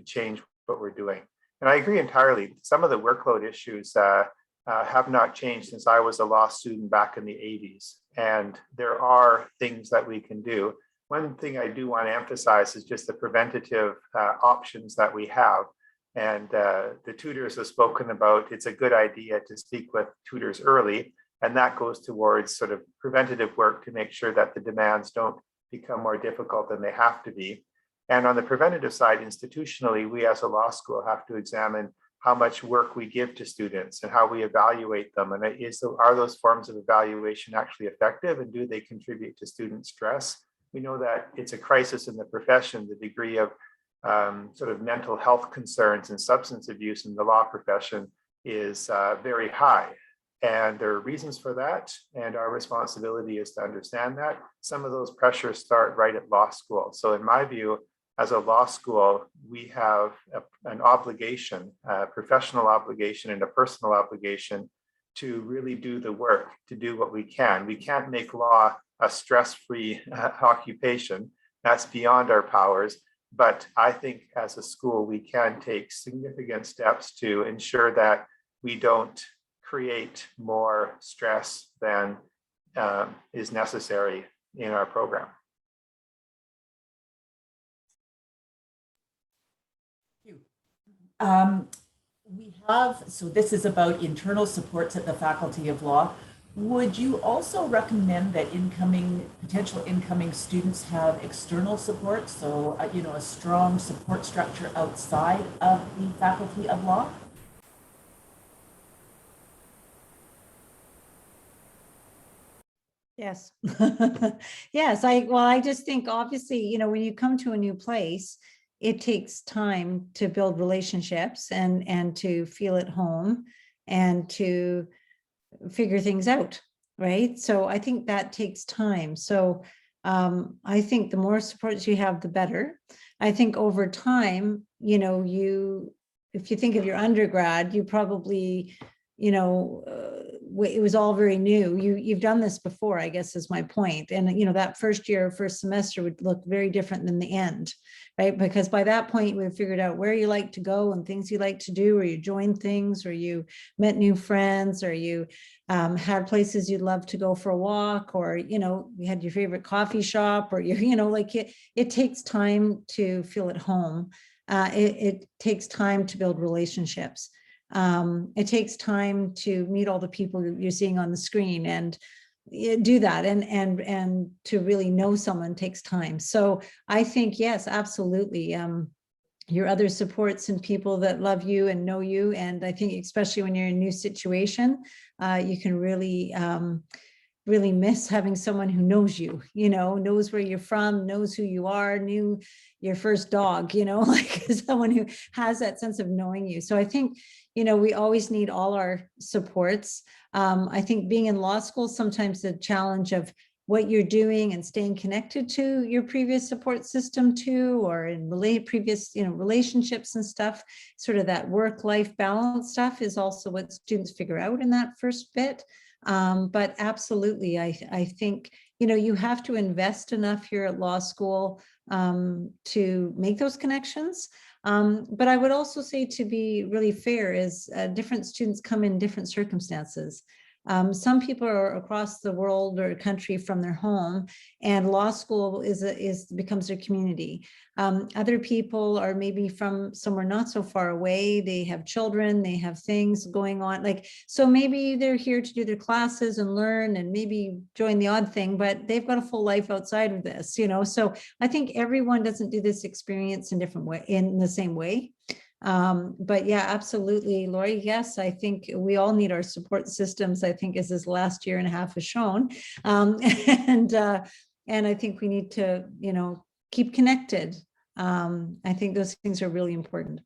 change what we're doing. And I agree entirely. Some of the workload issues have not changed since I was a law student back in the 80s. And there are things that we can do. One thing I do want to emphasize is just the preventative options that we have. And the tutors have spoken about, it's a good idea to speak with tutors early. And that goes towards sort of preventative work to make sure that the demands don't become more difficult than they have to be. And on the preventative side, institutionally, we as a law school have to examine how much work we give to students and how we evaluate them. And are those forms of evaluation actually effective, and do they contribute to student stress? We know that it's a crisis in the profession, the degree of sort of mental health concerns and substance abuse in the law profession is very high. And there are reasons for that. And our responsibility is to understand that. Some of those pressures start right at law school. So in my view, as a law school, we have an obligation, a professional obligation and a personal obligation to really do the work, to do what we can. We can't make law a stress-free occupation. That's beyond our powers. But I think as a school, we can take significant steps to ensure that we don't create more stress than is necessary in our program. So this is about internal supports at the Faculty of Law. Would you also recommend that potential incoming students have external support? So, a strong support structure outside of the Faculty of Law? Yes. Yes. I just think obviously, when you come to a new place, it takes time to build relationships and to feel at home and to figure things out. Right. So I think that takes time. So I think the more supports you have, the better. I think over time, if you think of your undergrad, you probably, it was all very new. You've done this before, I guess is my point. And, that first semester would look very different than the end, right? Because by that point, we've figured out where you like to go and things you like to do, or you joined things, or you met new friends, or you had places you'd love to go for a walk, or, you had your favorite coffee shop, or it takes time to feel at home. It takes time to build relationships. It takes time to meet all the people you're seeing on the screen and do that, and to really know someone takes time. So I think, yes, absolutely. your other supports and people that love you and know you. And I think especially when you're in a new situation, you can really, really miss having someone who knows you, knows where you're from, knows who you are, knew your first dog, like someone who has that sense of knowing you. So I think, we always need all our supports. I think being in law school, sometimes the challenge of what you're doing and staying connected to your previous support system too, or in previous, relationships and stuff, sort of that work-life balance stuff is also what students figure out in that first bit. But absolutely, I think, you have to invest enough here at law school to make those connections. But I would also say, to be really fair, is different students come in different circumstances. Some people are across the world or country from their home, and law school becomes their community. Other people are maybe from somewhere not so far away. They have children, they have things going on. So maybe they're here to do their classes and learn and maybe join the odd thing, but they've got a full life outside of this, So I think everyone doesn't do this experience in the same way. But yeah, absolutely, Lori. Yes, I think we all need our support systems, I think, as this last year and a half has shown. And I think we need to, keep connected. I think those things are really important.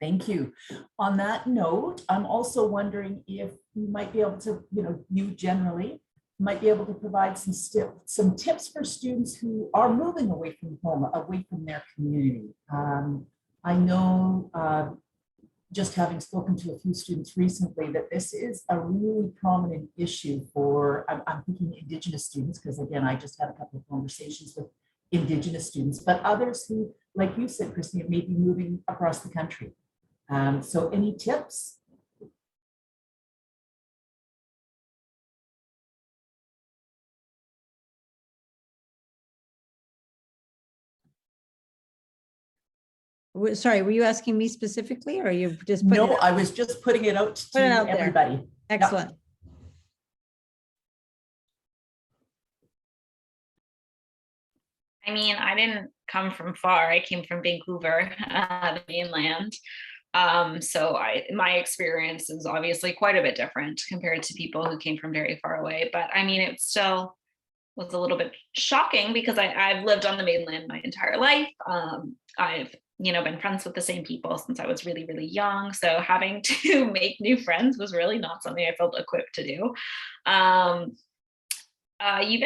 Thank you. On that note, I'm also wondering if you might be able to, you generally might be able to provide some tips for students who are moving away from home, away from their community. I know, just having spoken to a few students recently, that this is a really prominent issue for, I'm thinking Indigenous students, because again, I just had a couple of conversations with Indigenous students, but others who, like you said, Christine, may be moving across the country. So any tips? Sorry, were you asking me specifically, or are you just putting No, I was just putting it out to everybody. There. Excellent. I mean, I didn't come from far. I came from Vancouver, the mainland. So my experience is obviously quite a bit different compared to people who came from very far away. But I mean, it still was a little bit shocking because I've lived on the mainland my entire life. I've been friends with the same people since I was really, really young. So having to make new friends was really not something I felt equipped to do. UVic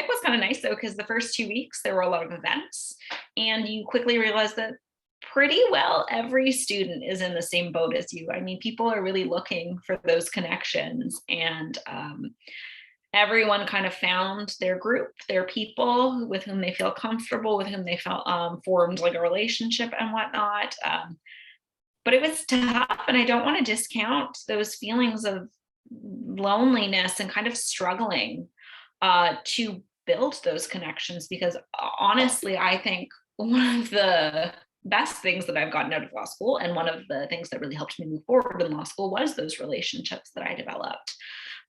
was kind of nice though, because the first 2 weeks there were a lot of events, and you quickly realize that pretty well every student is in the same boat as you. I mean, people are really looking for those connections, and everyone kind of found their group, their people with whom they feel comfortable, with whom they felt formed like a relationship and whatnot. But it was tough, and I don't want to discount those feelings of loneliness and kind of struggling to build those connections, because honestly, I think one of the best things that I've gotten out of law school, and one of the things that really helped me move forward in law school, was those relationships that I developed.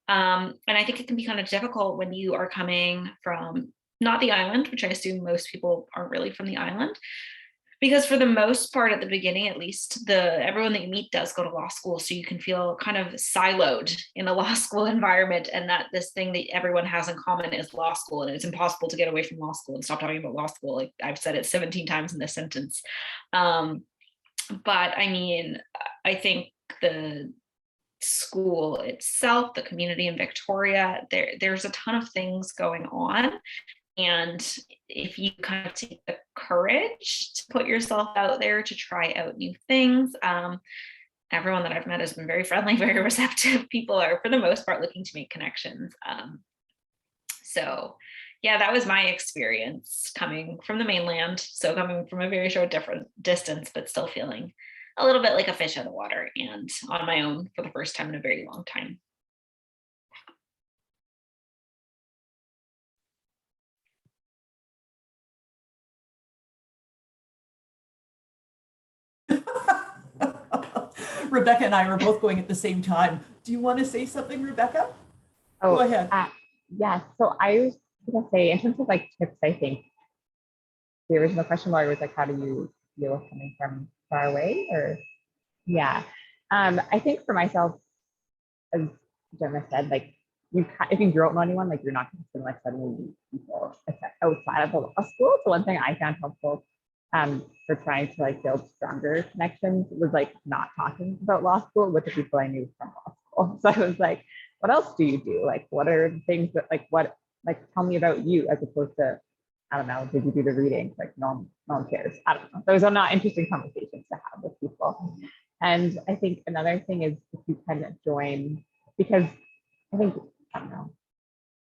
And I think it can be kind of difficult when you are coming from not the island, which I assume most people aren't really from the island, because for the most part, at the beginning, at least, everyone that you meet does go to law school. So you can feel kind of siloed in a law school environment, and that this thing that everyone has in common is law school, and it's impossible to get away from law school and stop talking about law school. Like I've said it 17 times in this sentence. But I mean, I think the school itself, the community in Victoria, there's a ton of things going on. And if you kind of take the courage to put yourself out there to try out new things, everyone that I've met has been very friendly, very receptive. People are, for the most part, looking to make connections. So yeah, that was my experience coming from the mainland. So coming from a very short different distance, but still feeling a little bit like a fish out of water and on my own for the first time in a very long time. Rebecca and I were both going at the same time. Do you want to say something, Rebecca? Oh, go ahead. Yeah, so I gonna say in terms of like tips, I think the original question, Laura, was like, how do you deal with coming from far away? Or yeah, I think for myself, as Gemma said, like if you don't know anyone, like you're not going to like suddenly meet people outside of the law school. So one thing I found helpful for trying to like build stronger connections was like not talking about law school with the people I knew from law school. So I was like, what else do you do? Like, what are the things that like tell me about you, as opposed to, I don't know, did you do the reading? Like no one cares. I don't know. Those are not interesting conversations to have with people. And I think another thing is if you kind of join, because I think, I don't know,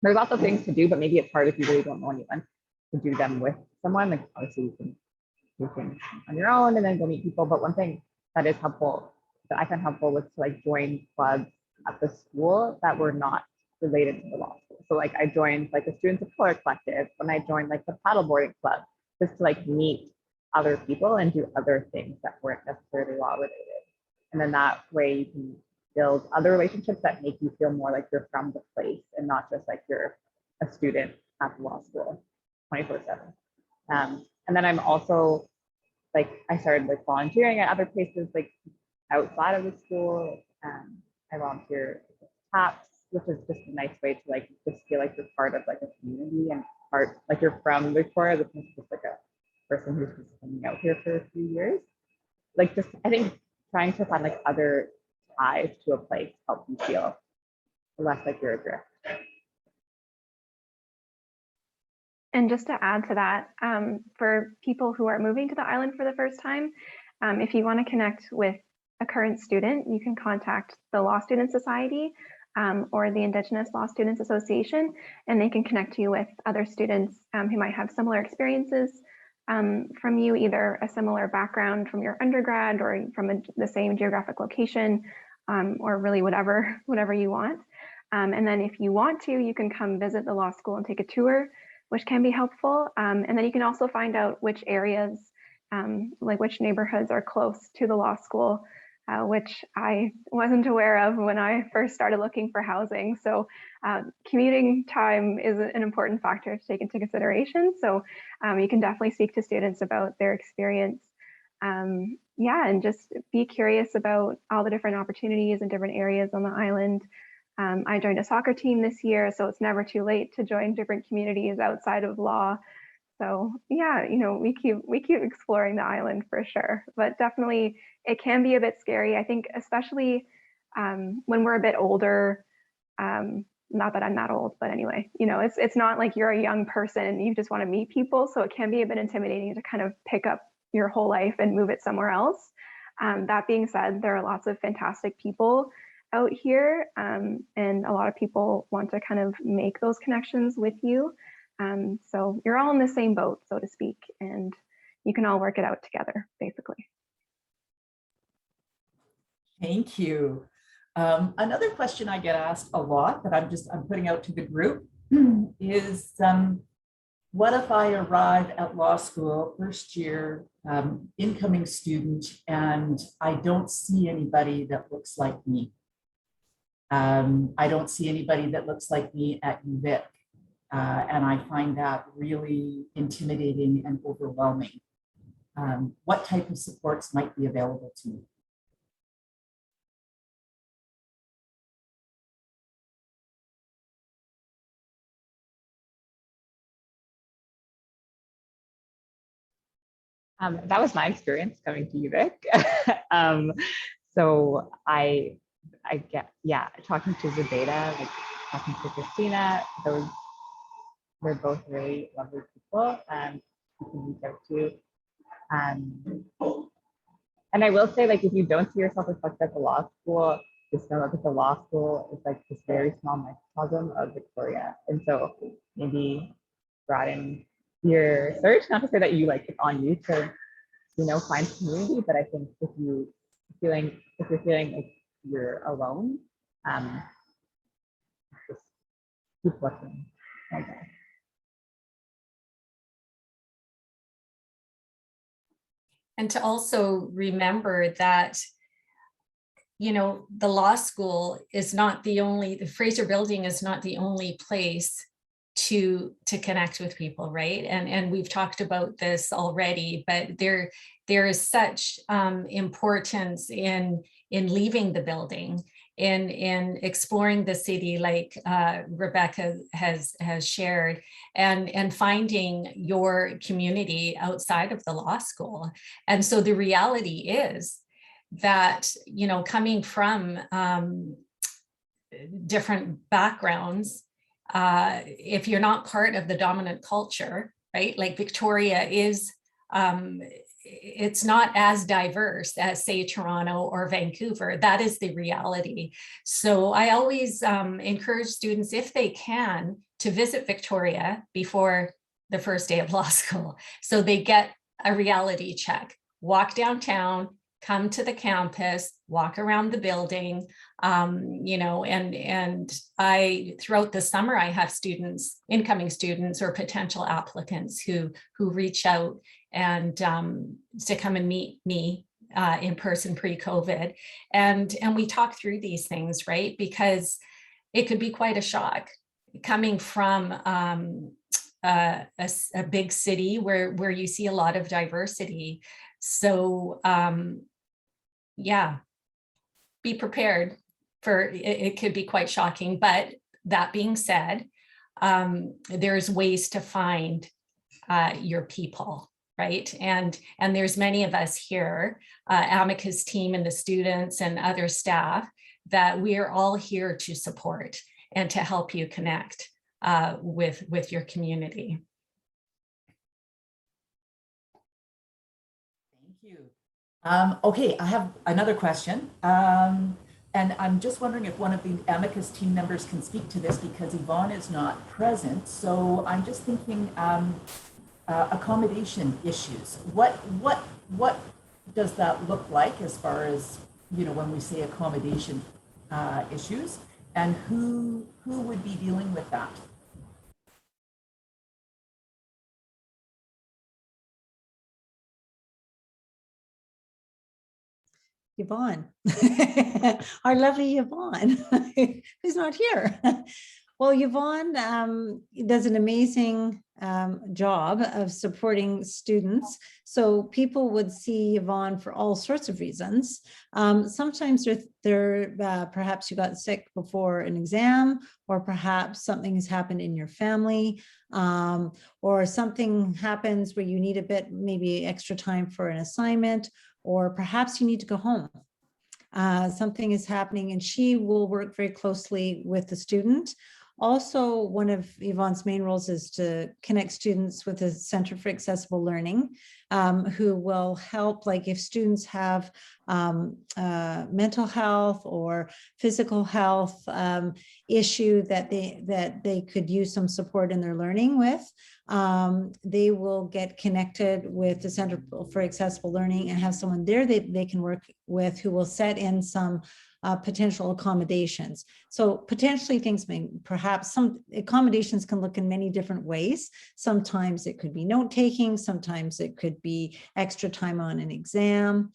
there's lots of things to do, but maybe it's hard if you really don't know anyone to do them with someone. Like obviously you can do things on your own and then go meet people. But one thing that is helpful, that I found helpful, was to like join clubs at the school that were not related to the law school. So like I joined like the Students of Color Collective, when I joined like the paddleboarding club, just to like meet other people and do other things that weren't necessarily law related. And then that way you can build other relationships that make you feel more like you're from the place and not just like you're a student at the law school 24/7. And then I'm also like, I started like volunteering at other places like outside of the school. I volunteer at TAPS, which is just a nice way to like just feel like you're part of like a community and part like you're from Victoria. This is just like a person who's just coming out here for a few years. Like just, I think trying to find like other ties to a place helps you feel less like you're adrift. And just to add to that, for people who are moving to the island for the first time, if you want to connect with a current student, you can contact the Law Student Society or the Indigenous Law Students Association, and they can connect you with other students who might have similar experiences from you, either a similar background from your undergrad or from the same geographic location, or really whatever you want. And then if you want to, you can come visit the law school and take a tour, which can be helpful. And then you can also find out which areas, like which neighborhoods are close to the law school, which I wasn't aware of when I first started looking for housing. So commuting time is an important factor to take into consideration. So you can definitely speak to students about their experience. Yeah, and just be curious about all the different opportunities in different areas on the island. I joined a soccer team this year, so it's never too late to join different communities outside of law. So yeah, we keep exploring the island for sure, but definitely it can be a bit scary. I think especially when we're a bit older, not that I'm that old, but anyway, it's not like you're a young person and you just want to meet people. So it can be a bit intimidating to kind of pick up your whole life and move it somewhere else. That being said, there are lots of fantastic people out here, and a lot of people want to kind of make those connections with you. So you're all in the same boat, so to speak, and you can all work it out together, basically. Thank you. Another question I get asked a lot that I'm putting out to the group is, what if I arrive at law school, first year, incoming student, and I don't see anybody that looks like me? I don't see anybody that looks like me at UVic. And I find that really intimidating and overwhelming. What type of supports might be available to me? That was my experience coming to UVic. So I get, yeah, talking to Zabeda, like talking to Christina, they're both really lovely people you can reach out to. And I will say, like, if you don't see yourself reflected at the law school, just know that the law school is like this very small microcosm of Victoria. And so maybe broaden your search, not to say that you like it's on you to, find community, but I think if you're feeling like you're alone, just keep looking. Okay. And to also remember that, the law school is not the Fraser Building is not the only place to connect with people, right? And we've talked about this already, but there is such importance in leaving the building, in exploring the city, like Rebecca has shared, and finding your community outside of the law school. And so the reality is that, you know, coming from different backgrounds, if you're not part of the dominant culture, right? Like Victoria is, it's not as diverse as, say, Toronto or Vancouver. That is the reality. So I always encourage students, if they can, to visit Victoria before the first day of law school, so they get a reality check. Walk downtown, come to the campus, walk around the building, you know, and I, throughout the summer, I have students, incoming students or potential applicants who reach out and to come and meet me in person pre-COVID. And we talk through these things, right? Because it could be quite a shock coming from a big city where you see a lot of diversity. So yeah, be prepared for it could be quite shocking. But that being said, there's ways to find your people, right? And there's many of us here, Amicus team and the students and other staff, that we are all here to support and to help you connect with your community. Thank you. Okay, I have another question. And I'm just wondering if one of the Amicus team members can speak to this, because Yvonne is not present. So I'm just thinking accommodation issues. What does that look like as far as, you know, when we say accommodation issues, and who would be dealing with that? Yvonne, our lovely Yvonne, who's not here. Well, Yvonne does an amazing job of supporting students. So people would see Yvonne for all sorts of reasons. Sometimes perhaps you got sick before an exam, or perhaps something has happened in your family, or something happens where you need a bit, maybe extra time for an assignment, or perhaps you need to go home. Something is happening, and she will work very closely with the student. Also, one of Yvonne's main roles is to connect students with the Center for Accessible Learning, who will help, like if students have mental health or physical health issue that they could use some support in their learning with. They will get connected with the Center for Accessible Learning and have someone there they can work with, who will set in some potential accommodations. So potentially things may, perhaps some accommodations can look in many different ways. Sometimes it could be note-taking, sometimes it could be extra time on an exam.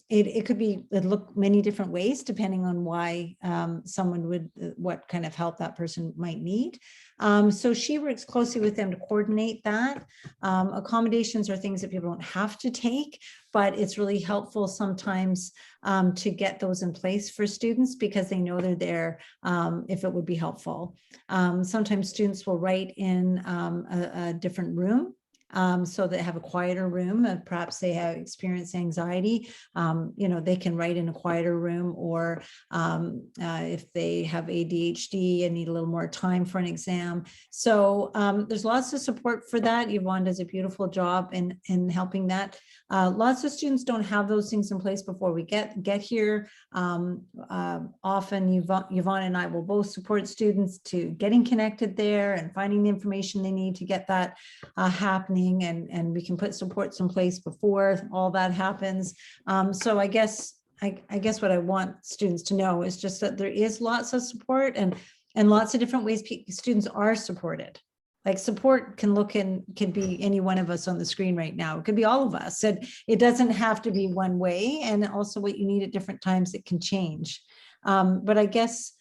It could be, it look many different ways depending on why someone would, what kind of help that person might need. So she works closely with them to coordinate that. Accommodations are things that people don't have to take, but it's really helpful sometimes to get those in place for students, because they know they're there if it would be helpful. Sometimes students will write in a different room, so they have a quieter room, and perhaps they have experienced anxiety. You know, they can write in a quieter room, or if they have ADHD and need a little more time for an exam. So there's lots of support for that. Yvonne does a beautiful job in helping that. Lots of students don't have those things in place before we get here. Often Yvonne and I will both support students to getting connected there and finding the information they need to get that happening. And we can put supports in place before all that happens. So I guess what I want students to know is just that there is lots of support and lots of different ways students are supported. Like support can be any one of us on the screen right now. It could be all of us. And it doesn't have to be one way. And also what you need at different times, it can change. But I guess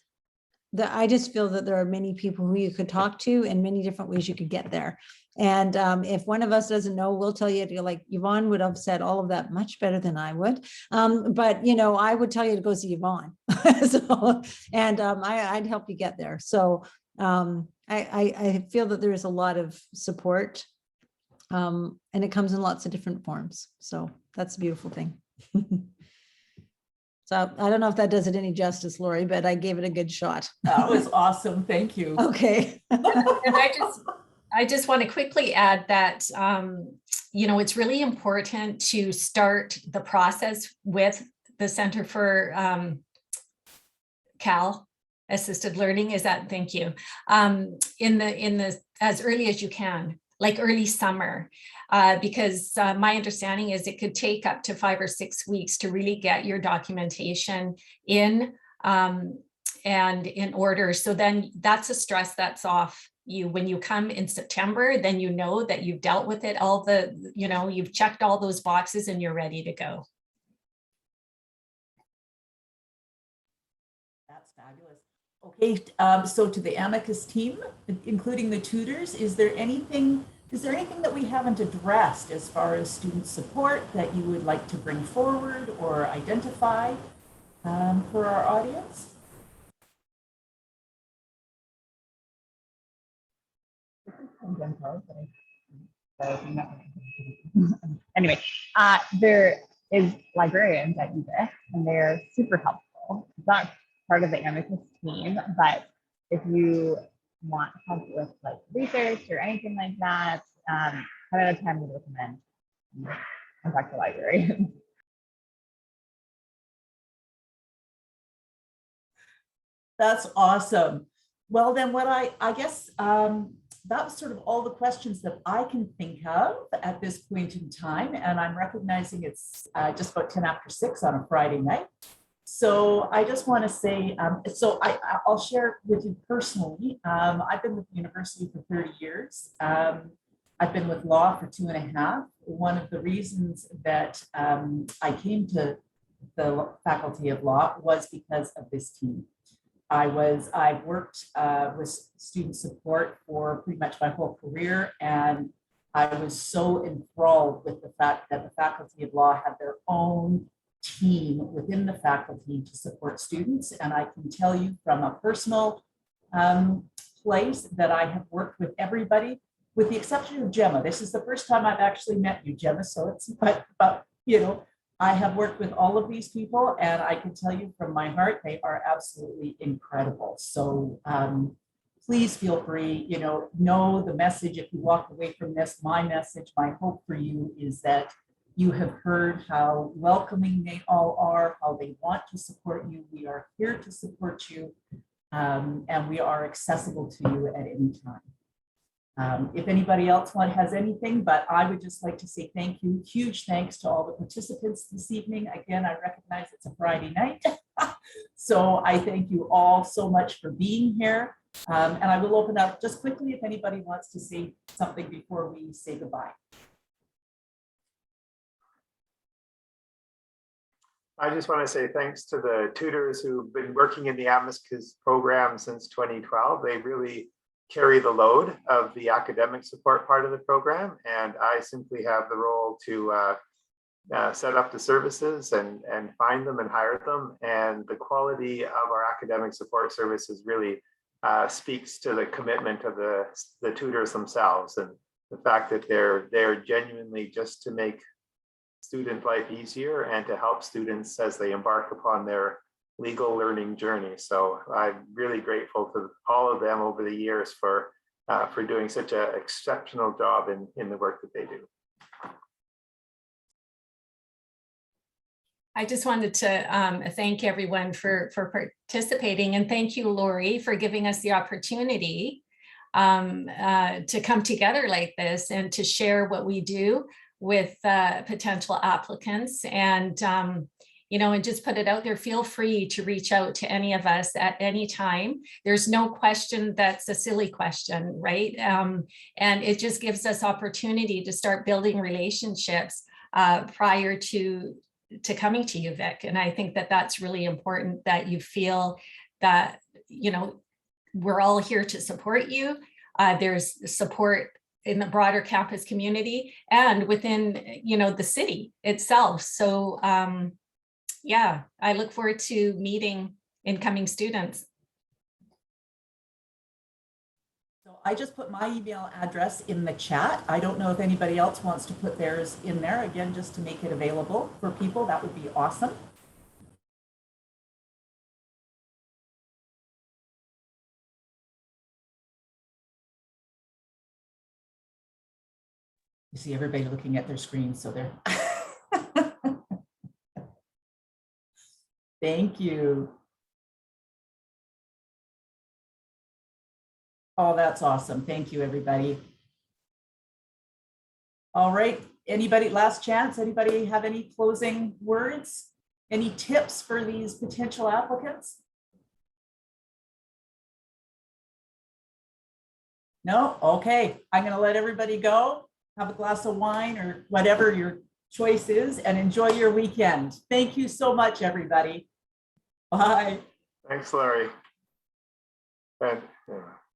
I just feel that there are many people who you could talk to and many different ways you could get there. And if one of us doesn't know, we'll tell you, like Yvonne would have said all of that much better than I would. But, you know, I would tell you to go see Yvonne. So, and I'd help you get there. So I feel that there is a lot of support, and it comes in lots of different forms. So that's a beautiful thing. So I don't know if that does it any justice, Lori, but I gave it a good shot. That was awesome. Thank you. Okay. And I just want to quickly add that, you know, it's really important to start the process with the Center for CAL assisted learning. Is that, thank you, in the as early as you can, like early summer, because my understanding is it could take up to 5 or 6 weeks to really get your documentation in and in order. So then that's a stress that's off you. When you come in September, then you know that you've dealt with it, all the, you know, you've checked all those boxes and you're ready to go. That's fabulous. Okay, so to the Amicus team, including the tutors, is there anything that we haven't addressed as far as student support that you would like to bring forward or identify for our audience? Anyway, there is librarians at UVic, and they're super helpful. It's not part of the Amicus team, but if you want help with like research or anything like that, 10 out of 10 would recommend contact the library. That's awesome. Well, then what I guess that was sort of all the questions that I can think of at this point in time. And I'm recognizing it's just about 10 after 6 on a Friday night. So I just want to say, I'll share with you personally. I've been with the university for 30 years. I've been with law for 2.5. One of the reasons that I came to the Faculty of Law was because of this team. I've worked with student support for pretty much my whole career, and I was so enthralled with the fact that the Faculty of Law had their own team within the faculty to support students. And I can tell you from a personal place that I have worked with everybody, with the exception of Gemma. This is the first time I've actually met you, Gemma, so it's, but you know, I have worked with all of these people, and I can tell you from my heart, they are absolutely incredible. So please feel free, you know the message. If you walk away from this, my message, my hope for you is that you have heard how welcoming they all are, how they want to support you. We are here to support you, and we are accessible to you at any time. If anybody else has anything, but I would just like to say thank you. Huge thanks to all the participants this evening. Again, I recognize it's a Friday night. So I thank you all so much for being here. And I will open up just quickly if anybody wants to say something before we say goodbye. I just want to say thanks to the tutors who've been working in the Amicus program since 2012. They really carry the load of the academic support part of the program, and I simply have the role to set up the services and find them and hire them. And the quality of our academic support services really speaks to the commitment of the tutors themselves, and the fact that they're genuinely just to make student life easier and to help students as they embark upon their legal learning journey. So I'm really grateful to all of them over the years for doing such an exceptional job in the work that they do. I just wanted to thank everyone for participating, and thank you, Lori, for giving us the opportunity to come together like this and to share what we do with potential applicants. And you know, and just put it out there, feel free to reach out to any of us at any time. There's no question that's a silly question, right? And it just gives us opportunity to start building relationships prior to coming to UVic. And I think that that's really important, that you feel that we're all here to support you. There's support in the broader campus community and within, the city itself. So yeah, I look forward to meeting incoming students. So I just put my email address in the chat. I don't know if anybody else wants to put theirs in there, again, just to make it available for people. That would be awesome. You see everybody looking at their screens, so they're thank you. Oh, that's awesome. Thank you, everybody. All right, anybody, last chance? Anybody have any closing words? Any tips for these potential applicants? No? Okay, I'm gonna let everybody go. Have a glass of wine or whatever your choice is and enjoy your weekend. Thank you so much, everybody. Bye. Thanks, Larry. And,